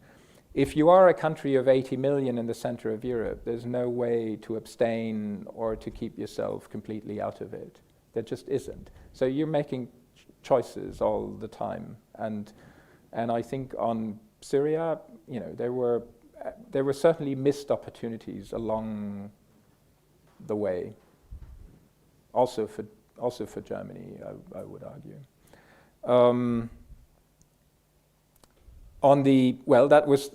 If you are a country of 80 million in the center of Europe, there's no way to abstain or to keep yourself completely out of it. There just isn't. So you're making choices all the time, and I think on Syria, there were certainly missed opportunities along the way. Also for Germany, I would argue. That was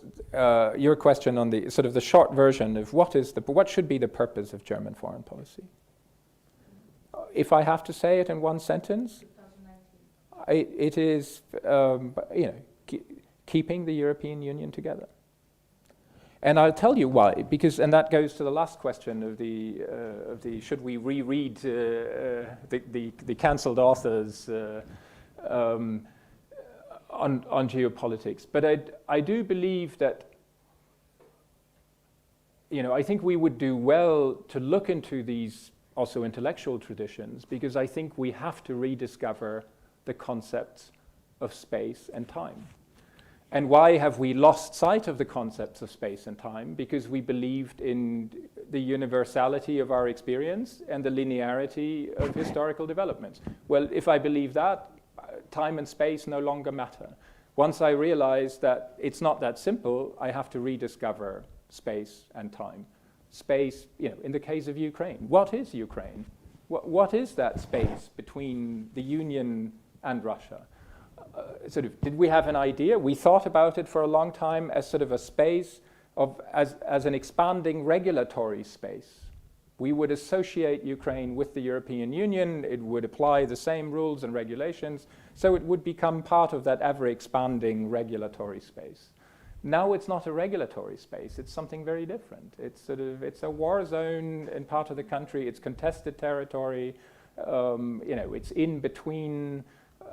your question on the sort of the short version of what should be the purpose of German foreign policy. If I have to say it in one sentence, it is keeping the European Union together. And I'll tell you why, and that goes to the last question of the should we reread the cancelled authors on geopolitics. But I do believe that I think we would do well to look into these also intellectual traditions, because I think we have to rediscover the concepts of space and time. And why have we lost sight of the concepts of space and time? Because we believed in the universality of our experience and the linearity of historical developments. Well, if I believe that, time and space no longer matter. Once I realize that it's not that simple, I have to rediscover space and time. Space, in the case of Ukraine, what is Ukraine? What is that space between the Union and Russia? Did we have an idea? We thought about it for a long time as sort of a space as an expanding regulatory space. We would associate Ukraine with the European Union. It would apply the same rules and regulations, so it would become part of that ever-expanding regulatory space. Now it's not a regulatory space. It's something very different. It's a war zone in part of the country. It's contested territory. It's in between.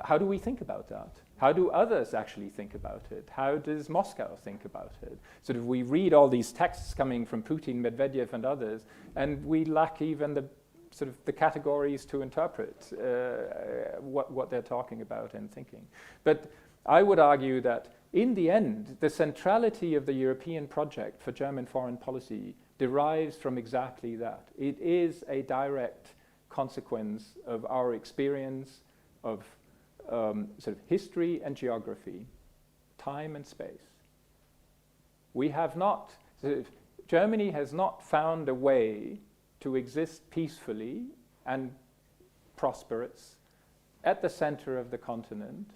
How do we think about that? How do others actually think about it? How does Moscow think about it? We read all these texts coming from Putin, Medvedev, and others, and we lack even the categories to interpret what they're talking about and thinking. But I would argue that in the end, the centrality of the European project for German foreign policy derives from exactly that. It is a direct consequence of our experience of history and geography, time and space. We have not, Germany has not found a way to exist peacefully and prosperous at the center of the continent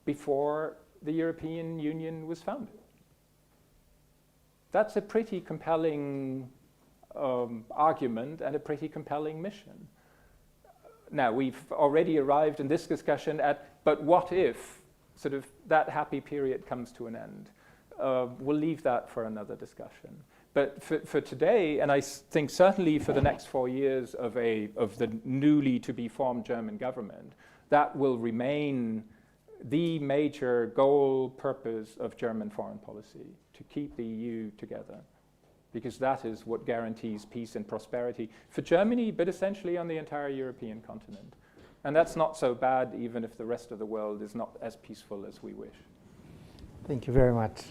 before the European Union was founded. That's a pretty compelling argument and a pretty compelling mission. Now, we've already arrived in this discussion at, but what if sort of that happy period comes to an end? We'll leave that for another discussion. But for today, and I think certainly for the next 4 years of the newly to be formed German government, that will remain the major goal, purpose of German foreign policy, to keep the EU together, because that is what guarantees peace and prosperity for Germany, but essentially on the entire European continent. And that's not so bad, even if the rest of the world is not as peaceful as we wish. Thank you very much.